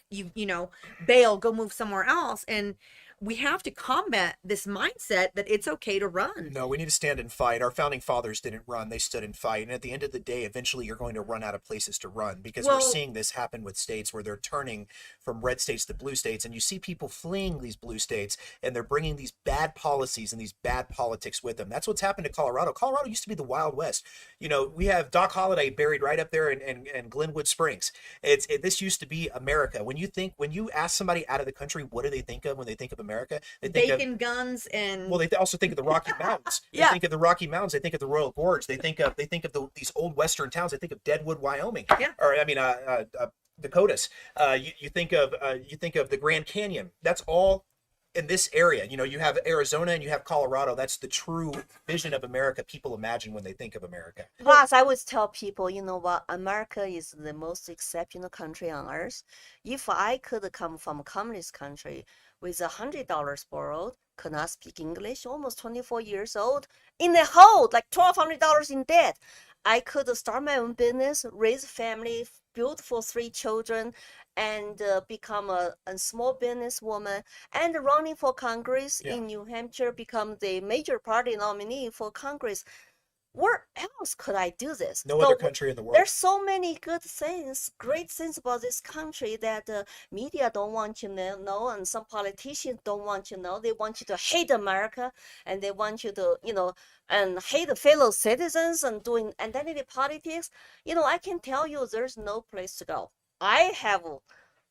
bail, go move somewhere else. And we have to combat this mindset that it's okay to run. No, we need to stand and fight. Our founding fathers didn't run, they stood and fight. And at the end of the day, eventually you're going to run out of places to run because we're seeing this happen with states where they're turning from red states to blue states. And you see people fleeing these blue states and they're bringing these bad policies and these bad politics with them. That's what's happened to Colorado. Colorado used to be the Wild West. We have Doc Holliday buried right up there in Glenwood Springs. This used to be America. When you ask somebody out of the country, what do they think of when they think of America? They think bacon, guns, and they also think of the Rocky Mountains. They think of the Rocky Mountains. They think of the Royal Gorge. They think of these old western towns. They think of Deadwood, Wyoming. Or Dakotas. You think of the Grand Canyon. That's all in this area. You have Arizona and you have Colorado. That's the true vision of America people imagine when they think of America. Plus, I always tell people, what? America is the most exceptional country on earth. If I could come from a communist country with $100 borrowed, could not speak English, almost 24 years old, in the hole, like $1,200 in debt, I could start my own business, raise a family, beautiful 3 children, and become a small business woman, and running for Congress in New Hampshire, become the major party nominee for Congress. Where else could I do this? No other country in the world. There's so many good things, great things about this country that the media don't want you to know, and some politicians don't want you to know. They want you to hate America, and they want you to, and hate the fellow citizens and doing identity politics. I can tell you there's no place to go. I have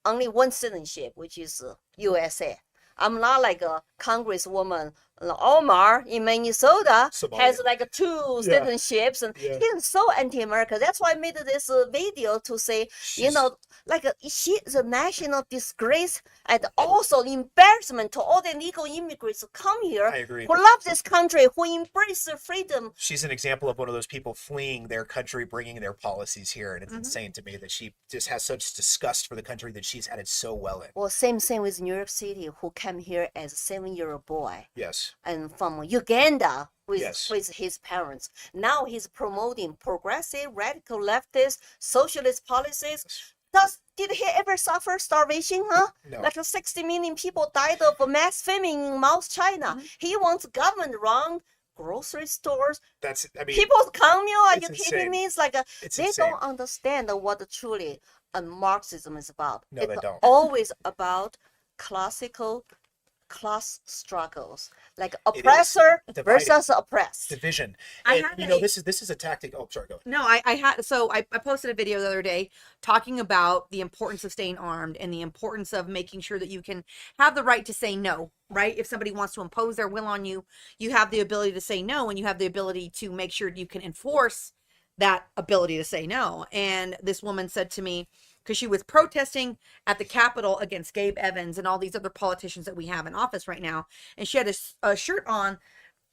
only one citizenship, which is USA. I'm not like a congresswoman. Omar in Minnesota has like 2 citizenships, and he's so anti-America. That's why I made this video to say, she is a national disgrace and also embarrassment to all the illegal immigrants who come here, I agree, who love this country, who embrace freedom. She's an example of one of those people fleeing their country, bringing their policies here, and it's insane to me that she just has such disgust for the country that she's had it so well in. Well, same thing with New York City, who came here as a 7-year-old boy. Yes. And from Uganda with his parents. Now he's promoting progressive, radical leftist, socialist policies. Did he ever suffer starvation, huh? No. Like 60 million people died of mass famine in South China. He wants government run grocery stores. People's commune. Are you kidding me? It's like they don't understand what truly Marxism is about. No, they don't. Always about class struggles, like oppressor versus oppressed. Division. This is a tactic. Oh, sorry, go ahead. No, I posted a video the other day talking about the importance of staying armed and the importance of making sure that you can have the right to say no, right? If somebody wants to impose their will on you, you have the ability to say no, and you have the ability to make sure you can enforce that ability to say no. And this woman said to me, because she was protesting at the Capitol against Gabe Evans and all these other politicians that we have in office right now, and she had a shirt on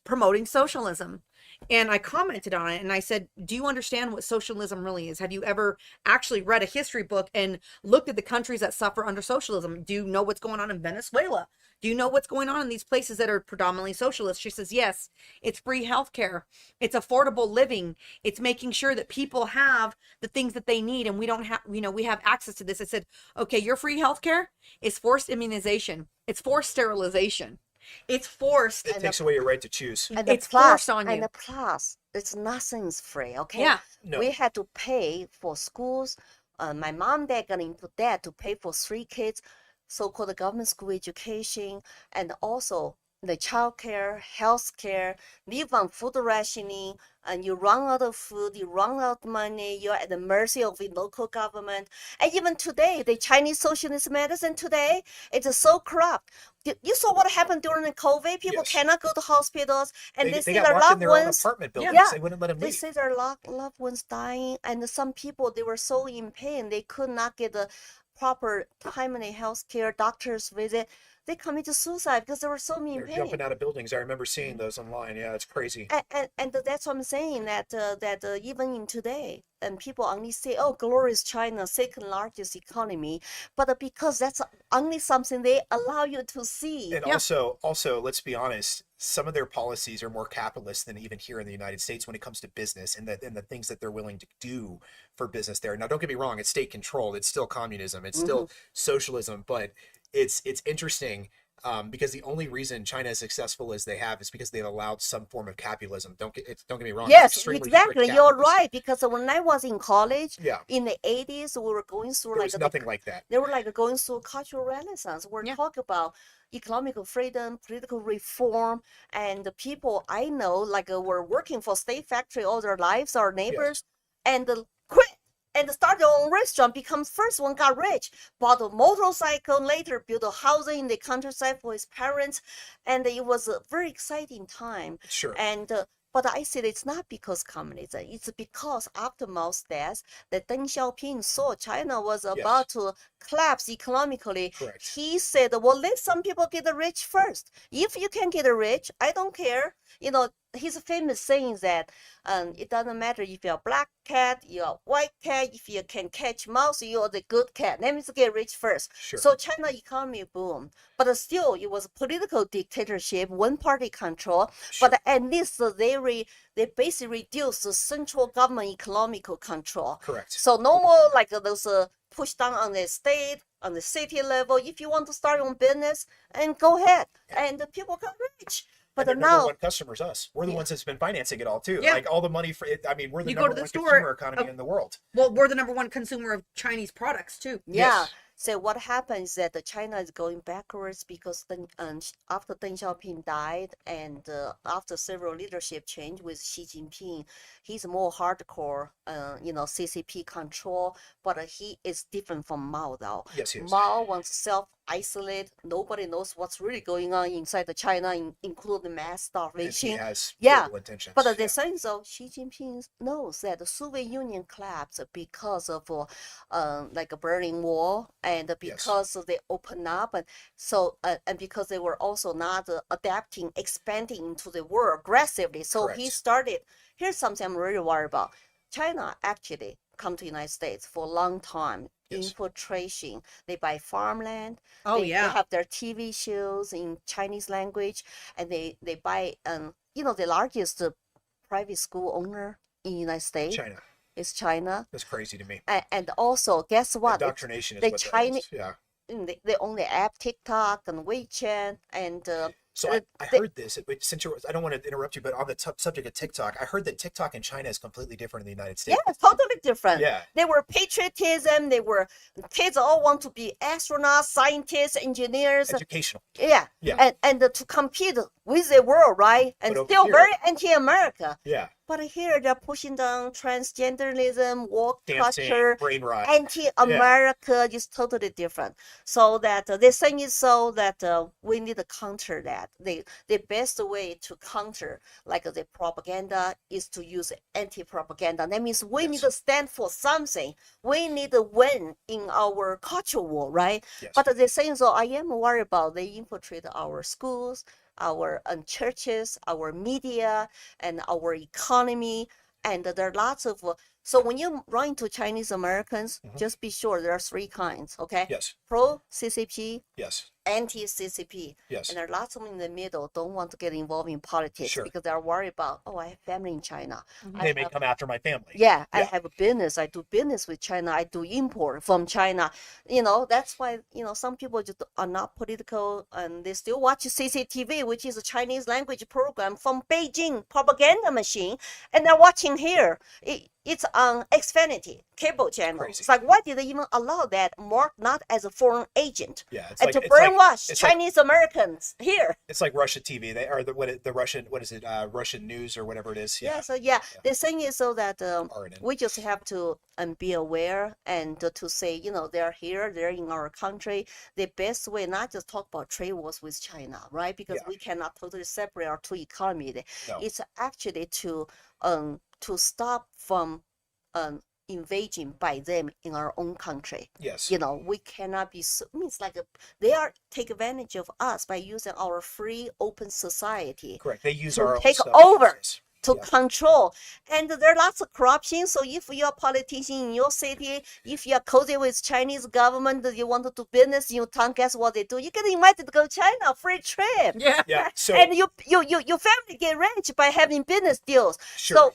promoting socialism. And I commented on it and I said, do you understand what socialism really is? Have you ever actually read a history book and looked at the countries that suffer under socialism? Do you know what's going on in Venezuela? Do you know what's going on in these places that are predominantly socialist? She says, yes, it's free healthcare. It's affordable living. It's making sure that people have the things that they need. And we don't have, we have access to this. I said, okay, your free healthcare is forced immunization. It's forced sterilization. It's forced. It takes away your right to choose. And It's plus, forced on you. And the plus, it's nothing's free, okay? Yeah. No. We had to pay for schools. My mom, dad got into debt to pay for 3 kids, so-called government school education, and also the childcare, healthcare, live on food rationing, and you run out of food, you run out of money, you're at the mercy of the local government. And even today, the Chinese socialist medicine today, it's so corrupt. You saw what happened during the COVID? People Yes. cannot go to hospitals, and they They see got their locked in loved their own ones. apartment buildings. Yeah. They wouldn't let them They leave. see their loved ones dying, and some people, they were so in pain, they could not get the proper timely health care, doctor's visit. They committed suicide because they were so in They're pain. jumping out of buildings. I remember seeing those online. Yeah, it's crazy. And that's what I'm saying, that even in today, and people only say, oh, glorious China, second largest economy, but because that's only something they allow you to see. And Yeah. also, let's be honest, some of their policies are more capitalist than even here in the United States when it comes to business and the things that they're willing to do for business there. Now, don't get me wrong, it's state controlled. It's still communism. It's still socialism, but it's interesting because the only reason China is successful as they have is because they've allowed some form of capitalism. Don't get me wrong. it's Yes, extremely exactly. strict You're capitalism. right. Because when I was in college, Yeah, in the 80s, we were going through there like was nothing like that. they were like going through cultural renaissance. We're Yeah. talking about economic freedom, political reform, and the people I know like were working for state factory all their lives, our neighbors, and quit and start their own restaurant, become first one, got rich, bought a motorcycle, later built a housing in the countryside for his parents, and it was a very exciting time. Sure. And but I said it's not because communism. It's because after Mao's death, that Deng Xiaoping saw China was about to collapse economically. Correct. He said, well, let some people get rich first. If you can get rich, I don't care. His famous saying is that it doesn't matter if you're a black cat, you're a white cat, if you can catch mouse, you're the good cat. Let me get rich first. Sure. So China economy boom. But still, it was political dictatorship, one-party control. Sure. But at least they basically reduced the central government economical control. Correct. So no more like those push down on the state, on the city level. If you want to start your own business, and go ahead, and the people got rich. But and their now, number one customers, us. We're the ones that's been financing it all too. Yeah. Like all the money for it. I mean, we're the You go number to the one store, consumer economy in the world. Well, we're the number one consumer of Chinese products too. yeah. Yes. So what happens is that China is going backwards because after Deng Xiaoping died and after several leadership change with Xi Jinping, he's more hardcore, CCP control, but he is different from Mao though. Yes, he is. Mao wants to self-isolate. Nobody knows what's really going on inside the China, including mass And he starvation. has Yeah, global intentions. But at Yeah. the same time, Xi Jinping knows that the Soviet Union collapsed because of like a Berlin Wall, and because they opened up, and so and because they were also not adapting, expanding into the world aggressively. So he Correct. started. Here's something I'm really worried about. China actually come to the United States for a long time. Yes. Infiltration. They buy farmland. Oh They yeah. have their TV shows in Chinese language, and they buy the largest private school owner in the United States China. is China. That's crazy to me. And also, guess what? Indoctrination is the what that Chinese- is. Yeah. They own the app TikTok and WeChat, and So I heard this. Since I don't want to interrupt you, but on the subject of TikTok, I heard that TikTok in China is completely different in the United States. yeah, totally different. Yeah. They were patriotism. Kids all want to be astronauts, scientists, engineers. Educational. Yeah. Yeah. And to compete with the world, right? And But over still here- very anti-America. Yeah. But here they're pushing down transgenderism, woke Dancing, culture, brain rot. anti-America is totally different. So that the thing is so that we need to counter that. The best way to counter like the propaganda is to use anti-propaganda. That means we need to stand for something. We need to win in our culture war, right? Yes. But the thing is, so I am worried about they infiltrate our schools, our churches, our media, and our economy. And there are lots of so when you run into Chinese Americans, just be sure there are three kinds, okay? Yes. Pro CCP, Yes. anti-CCP, Yes. and there are lots of them in the middle don't want to get involved in politics because they're worried about, oh, I have family in China. They may come after my family. Yeah, I have a business. I do business with China. I do import from China. That's why, some people just are not political and they still watch CCTV, which is a Chinese language program from Beijing propaganda machine, and they're watching here. It's on Xfinity cable channel. Crazy. It's like, why did they even allow that marked not as a foreign agent? Yeah, it's and like, to brainwash it's Chinese Americans here. It's like Russia TV. They are the Russian, what is it? Russian news or whatever it is. Yeah. So the thing is so that RNN. we just have to be aware and to say, they're here, they're in our country. The best way, not just talk about trade wars with China, right? Because we cannot totally separate our two economies. No. It's actually to stop from invading by them in our own country. Yes. We cannot be means like they are take advantage of us by using our free open society. Correct. They use to our own take stuff over. Yes. To control, and there are lots of corruption. So if you're a politician in your city, if you're cozy with Chinese government, you want to do business in your town, guess what they do? You get invited to go to China, free trip. Yeah. So and your family get rich by having business deals. Sure. So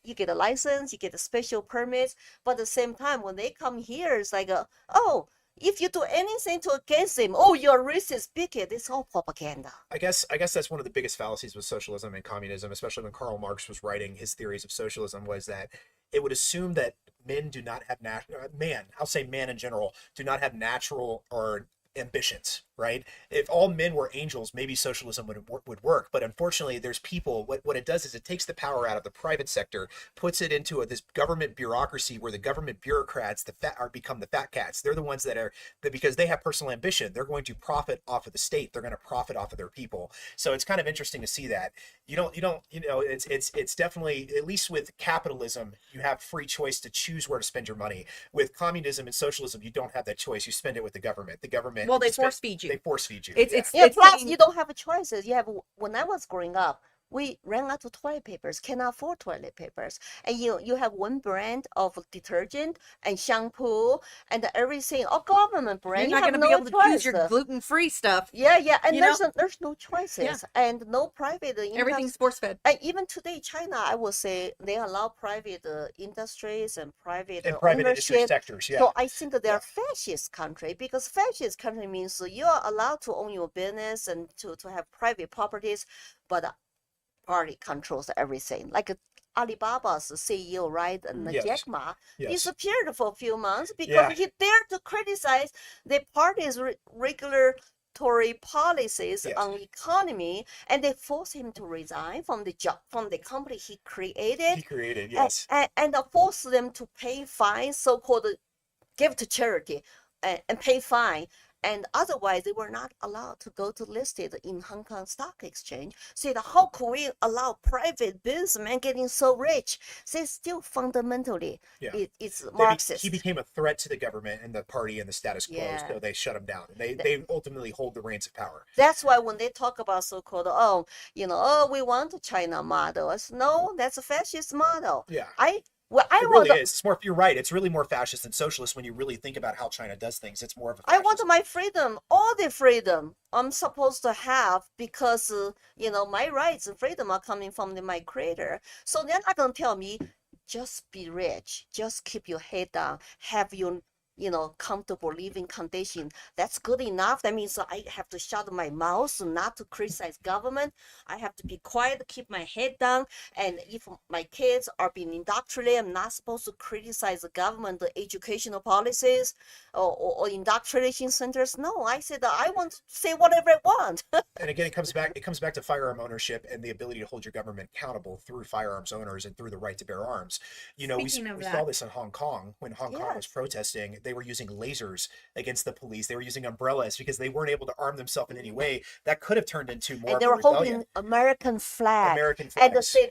you get a license, you get a special permits, but at the same time, when they come here, it's like, oh, if you do anything to against them, oh, you're a racist bigot. It's all propaganda. I guess that's one of the biggest fallacies with socialism and communism, especially when Karl Marx was writing his theories of socialism, was that it would assume that men do not have I'll say man in general, do not have natural or ambitions, right? If all men were angels, maybe socialism would work. But unfortunately, there's people, what it does is it takes the power out of the private sector, puts it into this government bureaucracy where the government bureaucrats, become the fat cats. They're the ones that because they have personal ambition, they're going to profit off of the state. They're going to profit off of their people. So it's kind of interesting to see that. It's definitely, at least with capitalism, you have free choice to choose where to spend your money. With communism and socialism, you don't have that choice. You spend it with the government. The government. Well, they force feed you. They force feed you. It's plus you don't have choices. You have. When I was growing up, we ran out of toilet papers, cannot afford toilet papers, and you have one brand of detergent and shampoo and everything, all government brand. You're not going to be able to choose your gluten-free stuff. And there's no choices and no private. Everything's force fed. And even today, China, I would say they allow private industries and private industry sectors. Yeah. So I think that they are fascist country, because fascist country means you are allowed to own your business and to have private properties, but party controls everything. Like Alibaba's CEO, right? And Jack Ma disappeared for a few months because he dared to criticize the party's regulatory policies on economy, and they forced him to resign from the job, from the company he created. And forced them to pay fines, so-called give to charity, and pay fine. And otherwise, they were not allowed to go to listed in Hong Kong Stock Exchange. So how could we allow private businessmen getting so rich? So still fundamentally, it's Marxist. He became a threat to the government and the party and the status quo, so they shut him down. And they ultimately hold the reins of power. That's why when they talk about so-called, we want a China model, I said, no, that's a fascist model. Yeah. It really is. It's more. You're right. It's really more fascist than socialist when you really think about how China does things. It's more of a. I want my freedom, all the freedom I'm supposed to have, because my rights and freedom are coming from my creator. So they're not gonna tell me just be rich, just keep your head down, have your comfortable living condition. That's good enough. That means I have to shut my mouth, not to criticize government. I have to be quiet, keep my head down. And if my kids are being indoctrinated, I'm not supposed to criticize the government, the educational policies, or indoctrination centers. No, I said that I want to say whatever I want. And again, it comes back to firearm ownership and the ability to hold your government accountable through firearms owners and through the right to bear arms. We Speaking of saw that, this in Hong Kong when Hong Kong was Yes. protesting. They were using lasers against the police. They were using umbrellas because they weren't able to arm themselves in any way. That could have turned into more And of they a were rebellion. holding American flag. American And flags. said,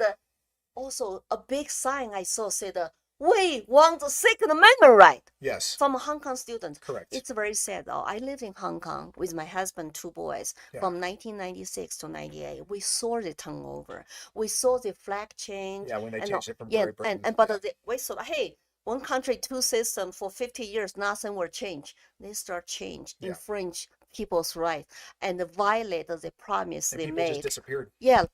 also a big sign I saw said, we want the Second Amendment right, Yes, from a Hong Kong student. correct. It's very sad though. I lived in Hong Kong with my husband, 2 boys, Yeah. from 1996 to 98. We saw the turnover. We saw the flag change. Yeah, when they and, changed it from yeah, Great Britain. and but we saw, hey, one country, two systems for 50 years, nothing will change. They start change, Yeah. infringe people's rights, and violate the promise And they people just made. disappeared. Yeah,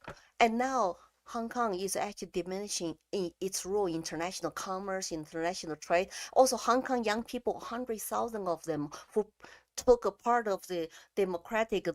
and now Hong Kong is actually diminishing in its role in international commerce, international trade. Also, Hong Kong young people, 100,000 of them who took a part of the democratic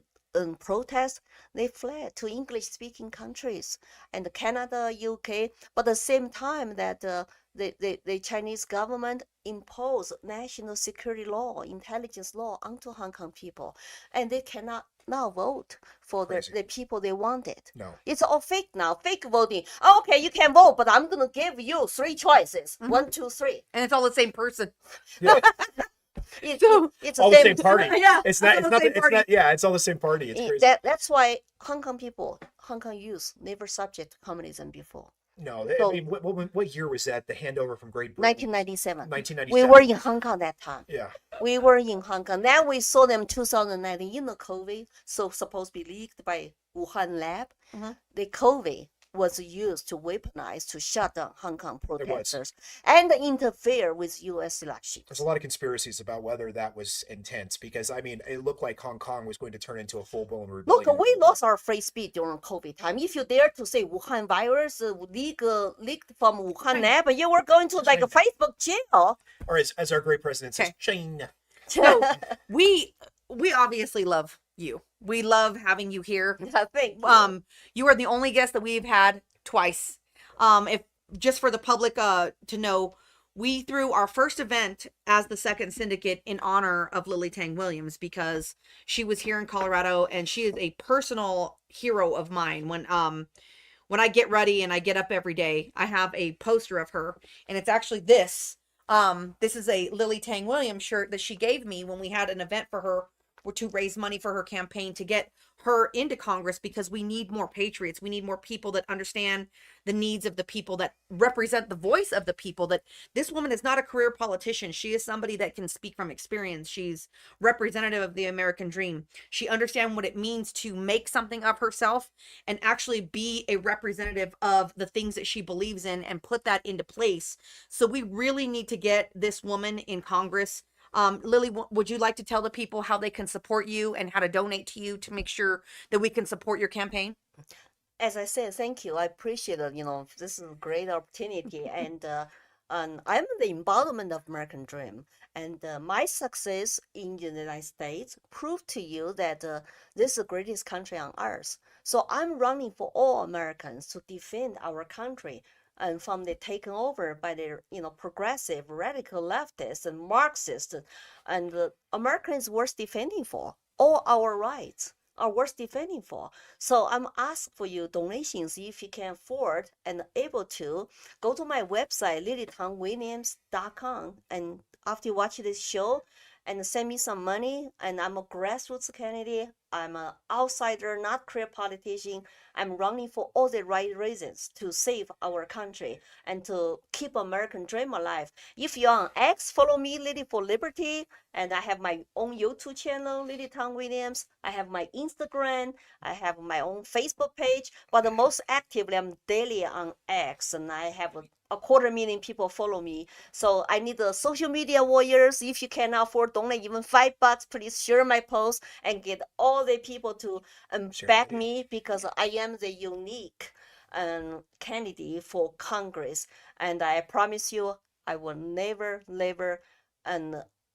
protest, they fled to English-speaking countries and Canada, UK. But at the same time that the Chinese government imposed national security law, intelligence law onto Hong Kong people, and they cannot now vote for Crazy. the people they wanted. No. It's all fake now, fake voting. Oh, okay, you can vote, but I'm gonna give you 3 choices. Mhm. 1, 2, 3. and it's all the same person. Yeah. It's All the the same. same party. Yeah, It's not. all It's the not. same It's party. not. Yeah, it's all the same party. It's crazy. That's why Hong Kong people, Hong Kong youth, never subject to communism before. No, So- I mean, what year was that? The handover from Great Britain. 1997. 1997. We were in Hong Kong that time. Yeah. We were in Hong Kong. Then we saw them 2019 in the COVID, so supposed to be leaked by Wuhan lab. Mhm. The COVID was used to weaponize to shut down Hong Kong was. protesters and interfere with U.S. elections. There's a lot of conspiracies about whether that was intent because I mean, it looked like Hong Kong was going to turn into a full-blown rebellion. Look, we lost our free speech during COVID time. If you dare to say Wuhan virus leaked from Wuhan lab, you were going to like a Facebook jail. Or as our great president says, Okay. China. So we obviously love you. We love having you here. Thank you. You are the only guest that we've had twice. If just for the public to know, we threw our first event as the second syndicate in honor of Lily Tang Williams because she was here in Colorado and she is a personal hero of mine. When I get ready and I get up every day, I have a poster of her, and it's actually this. This is a Lily Tang Williams shirt that she gave me when we had an event for her to raise money for her campaign to get her into Congress because we need more patriots. We need more people that understand the needs of the people, that represent the voice of the people. That this woman is not a career politician. She is somebody that can speak from experience. She's representative of the American dream. She understands what it means to make something of herself and actually be a representative of the things that she believes in and put that into place. So we really need to get this woman in Congress. Lily, would you like to tell the people how they can support you and how to donate to you to make sure that we can support your campaign? As I said, thank you. I appreciate it. This is a great opportunity, and I'm the embodiment of American dream. And my success in the United States proved to you that this is the greatest country on earth. So I'm running for all Americans to defend our country and from the taken over by the progressive radical leftists and Marxists, and America is worth defending for. All our rights are worth defending for. So I'm asking for your donations if you can afford and able to. Go to my website, lilytangwilliams.com, and after you watch this show, and send me some money. And I'm a grassroots candidate. I'm an outsider, not career politician. I'm running for all the right reasons to save our country and to keep American dream alive. If you're on X, follow me, Lily for Liberty. And I have my own YouTube channel, Lily Tang Williams. I have my Instagram. I have my own Facebook page. But the most actively, I'm daily on X, and I have a 250,000 people follow me. So I need the social media warriors. If you can afford, donate even $5, please share my post and get all the people to back me, because I am the unique candidate for Congress. And I promise you, I will never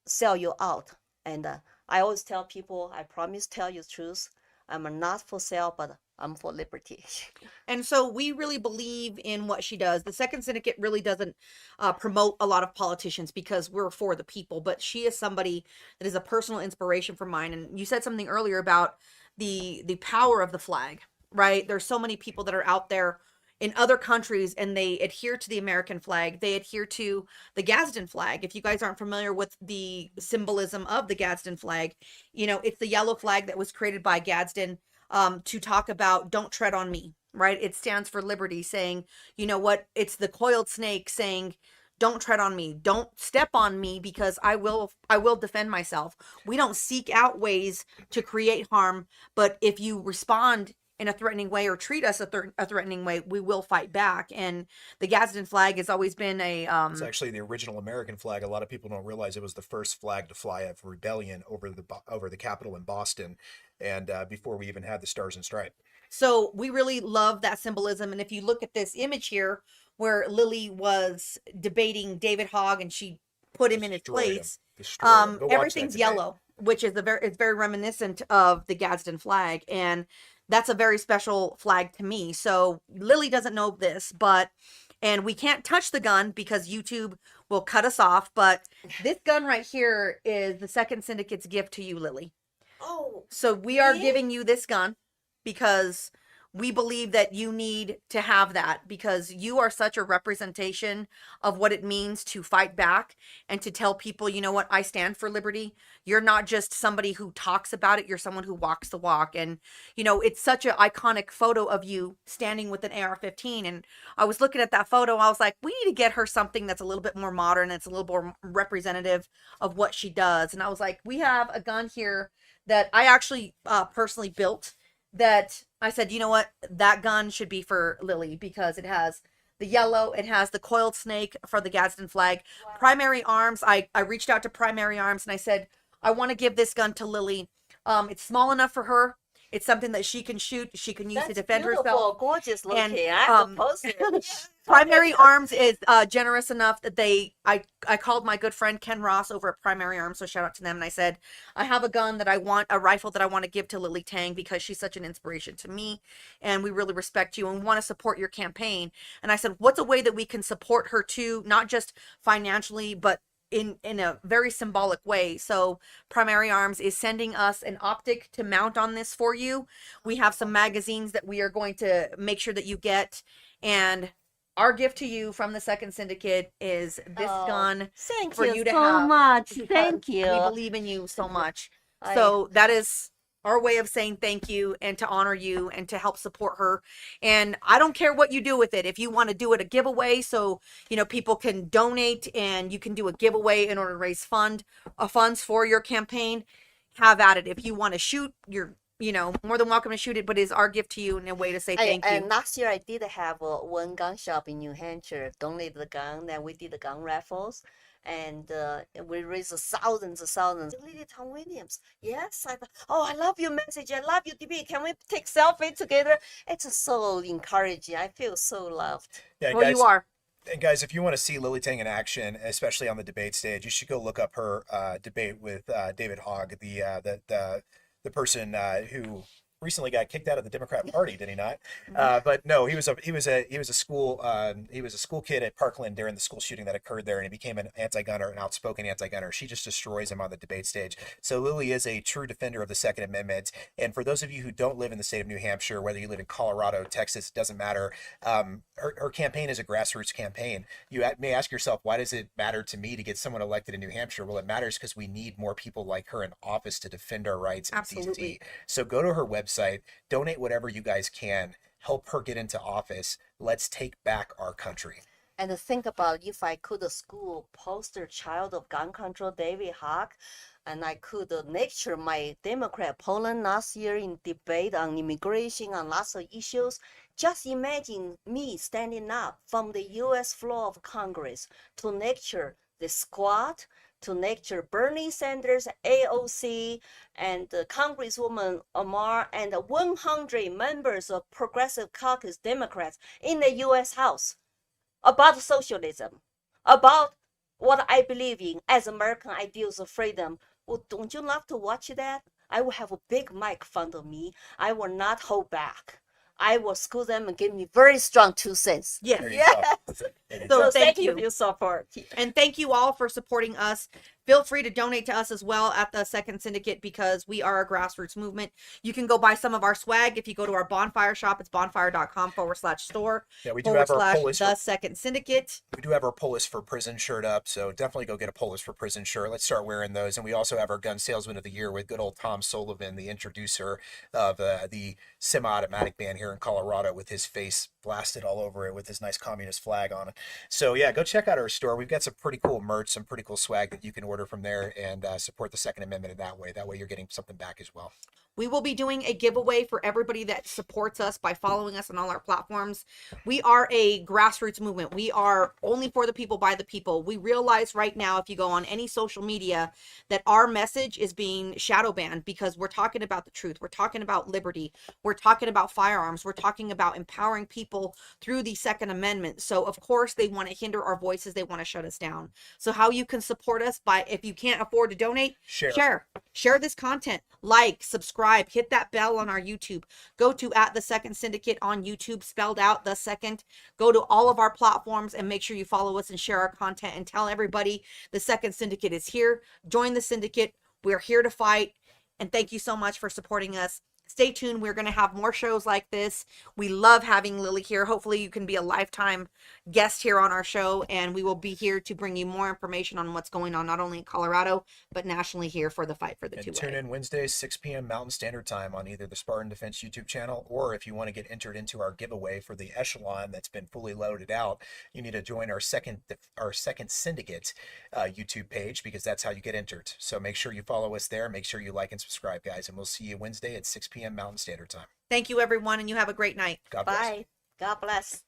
sell you out. And I always tell people, I promise tell you the truth. I'm not for sale, but I'm for liberty. And so we really believe in what she does. The Second Syndicate really doesn't promote a lot of politicians because we're for the people, but she is somebody that is a personal inspiration for mine. And you said something earlier about the power of the flag, right? There's so many people that are out there in other countries and they adhere to the American flag. They adhere to the Gadsden flag. If you guys aren't familiar with the symbolism of the Gadsden flag, you know, it's the yellow flag that was created by Gadsden to talk about don't tread on me, right? It stands for liberty, saying, you know what? It's the coiled snake saying, don't tread on me, don't step on me, because I will defend myself. We don't seek out ways to create harm, but if you respond in a threatening way or treat us a threatening way, we will fight back. And the Gadsden flag has always been a It's actually the original American flag. A lot of people don't realize it was the first flag to fly of rebellion over the Capitol in Boston, and before we even had the Stars and Stripes. So we really love that symbolism. And if you look at this image here where Lily was debating David Hogg and she put him in his Destroyed him. place, Destroyed him. Go watch that everything's debate. yellow, which is it's very reminiscent of the Gadsden flag. And that's a very special flag to me. So Lily doesn't know this, and we can't touch the gun because YouTube will cut us off. But this gun right here is the Second Syndicate's gift to you, Lily. Oh, So we are really? giving you this gun because we believe that you need to have that, because you are such a representation of what it means to fight back and to tell people, you know what, I stand for liberty. You're not just somebody who talks about it. You're someone who walks the walk. And, you know, it's such an iconic photo of you standing with an AR-15. And I was looking at that photo. I was like, we need to get her something that's a little bit more modern. That's a little more representative of what she does. And I was like, we have a gun here that I actually personally built, that I said, you know what, that gun should be for Lily because it has the yellow, it has the coiled snake for the Gadsden flag. Wow. Primary Arms, I reached out to Primary Arms and I said, I want to give this gun to Lily. It's small enough for her. It's something that she can shoot. She can use to defend beautiful, herself. gorgeous looking. And, I have to post it. Primary Arms is generous enough that I called my good friend Ken Ross over at Primary Arms, so shout out to them, and I said, I have a gun that I want, a rifle that I want to give to Lily Tang because she's such an inspiration to me, and we really respect you and want to support your campaign. And I said, what's a way that we can support her too, not just financially, but in a very symbolic way. So Primary Arms is sending us an optic to mount on this for you. We have some magazines that we are going to make sure that you get, and our gift to you from the Second Syndicate is this gun Thank for you you to so have, much. because Thank you. we believe in you so much. I- So that is our way of saying thank you and to honor you and to help support her. And I don't care what you do with it. If you want to do it a giveaway, so you know people can donate and you can do a giveaway in order to raise funds for your campaign, have at it. If you want to shoot, you're more than welcome to shoot it, but it's our gift to you in a way to say thank you. And last year I did have one gun shop in New Hampshire, donated the gun, and we did the gun raffles. And we raised thousands and thousands. Lily Tang Williams, yes. I love your message. I love your debate. Can we take selfie together? It's so encouraging. I feel so loved. Yeah, Well, guys, you are. And guys, if you want to see Lily Tang in action, especially on the debate stage, you should go look up her debate with David Hogg, the person who recently got kicked out of the Democrat Party, did he not? But no, he was a school kid at Parkland during the school shooting that occurred there, and he became an anti-gunner, an outspoken anti-gunner. She just destroys him on the debate stage. So Lily is a true defender of the Second Amendment. And for those of you who don't live in the state of New Hampshire, whether you live in Colorado, Texas, it doesn't matter. Her campaign is a grassroots campaign. You may ask yourself, why does it matter to me to get someone elected in New Hampshire? Well, it matters because we need more people like her in office to defend our rights and Absolutely. decency. So go to her website, donate whatever you guys can, help her get into office. Let's take back our country. And think about if I could school poster child of gun control David Hogg, and I could lecture my Democrat opponent last year in debate on immigration and lots of issues. Just imagine me standing up from the U.S. floor of Congress to lecture the squad, to lecture Bernie Sanders, AOC, and Congresswoman Omar, and 100 members of Progressive Caucus Democrats in the U.S. House about socialism, about what I believe in as American ideals of freedom. Well, don't you love to watch that? I will have a big mic in front of me. I will not hold back. I will school them and give me very strong 2 cents. Yes. There you Yeah. go. There you So go. thank you you. for your support. And thank you all for supporting us. Feel free to donate to us as well at the Second Syndicate because we are a grassroots movement. You can go buy some of our swag if you go to our bonfire shop. It's bonfire.com/store. Yeah, we do have our / Polish the Second Syndicate. we do have our Polis for Prison shirt up, so definitely go get a Polis for Prison shirt. Let's start wearing those. And we also have our Gun Salesman of the Year with good old Tom Sullivan, the introducer of the semi-automatic ban here in Colorado, with his face blasted all over it with his nice communist flag on it. So yeah, go check out our store. We've got some pretty cool merch, some pretty cool swag that you can order from there and support the Second Amendment in that way. That way you're getting something back as well. We will be doing a giveaway for everybody that supports us by following us on all our platforms. We are a grassroots movement. We are only for the people, by the people. We realize right now, if you go on any social media, that our message is being shadow banned because we're talking about the truth. We're talking about liberty. We're talking about firearms. We're talking about empowering people through the Second Amendment. So of course they want to hinder our voices. They want to shut us down. So how you can support us by, if you can't afford to donate, share this content, like, subscribe, hit that bell on our YouTube, go to @the Second Syndicate on YouTube, spelled out the second, go to all of our platforms and make sure you follow us and share our content and tell everybody the Second Syndicate is here. Join the syndicate. We're here to fight. And thank you so much for supporting us. Stay tuned. We're going to have more shows like this. We love having Lily here. Hopefully you can be a lifetime guest here on our show, and we will be here to bring you more information on what's going on, not only in Colorado, but nationally here for the fight for the And 2A. tune in Wednesdays, 6 p.m. Mountain Standard Time on either the Spartan Defense YouTube channel, or if you want to get entered into our giveaway for the Echelon that's been fully loaded out, you need to join our Second Syndicate YouTube page, because that's how you get entered. So make sure you follow us there. Make sure you like and subscribe, guys, and we'll see you Wednesday at 6 p.m. Mountain Standard Time. Thank you, everyone, and you have a great night. God bless. Bye. God bless.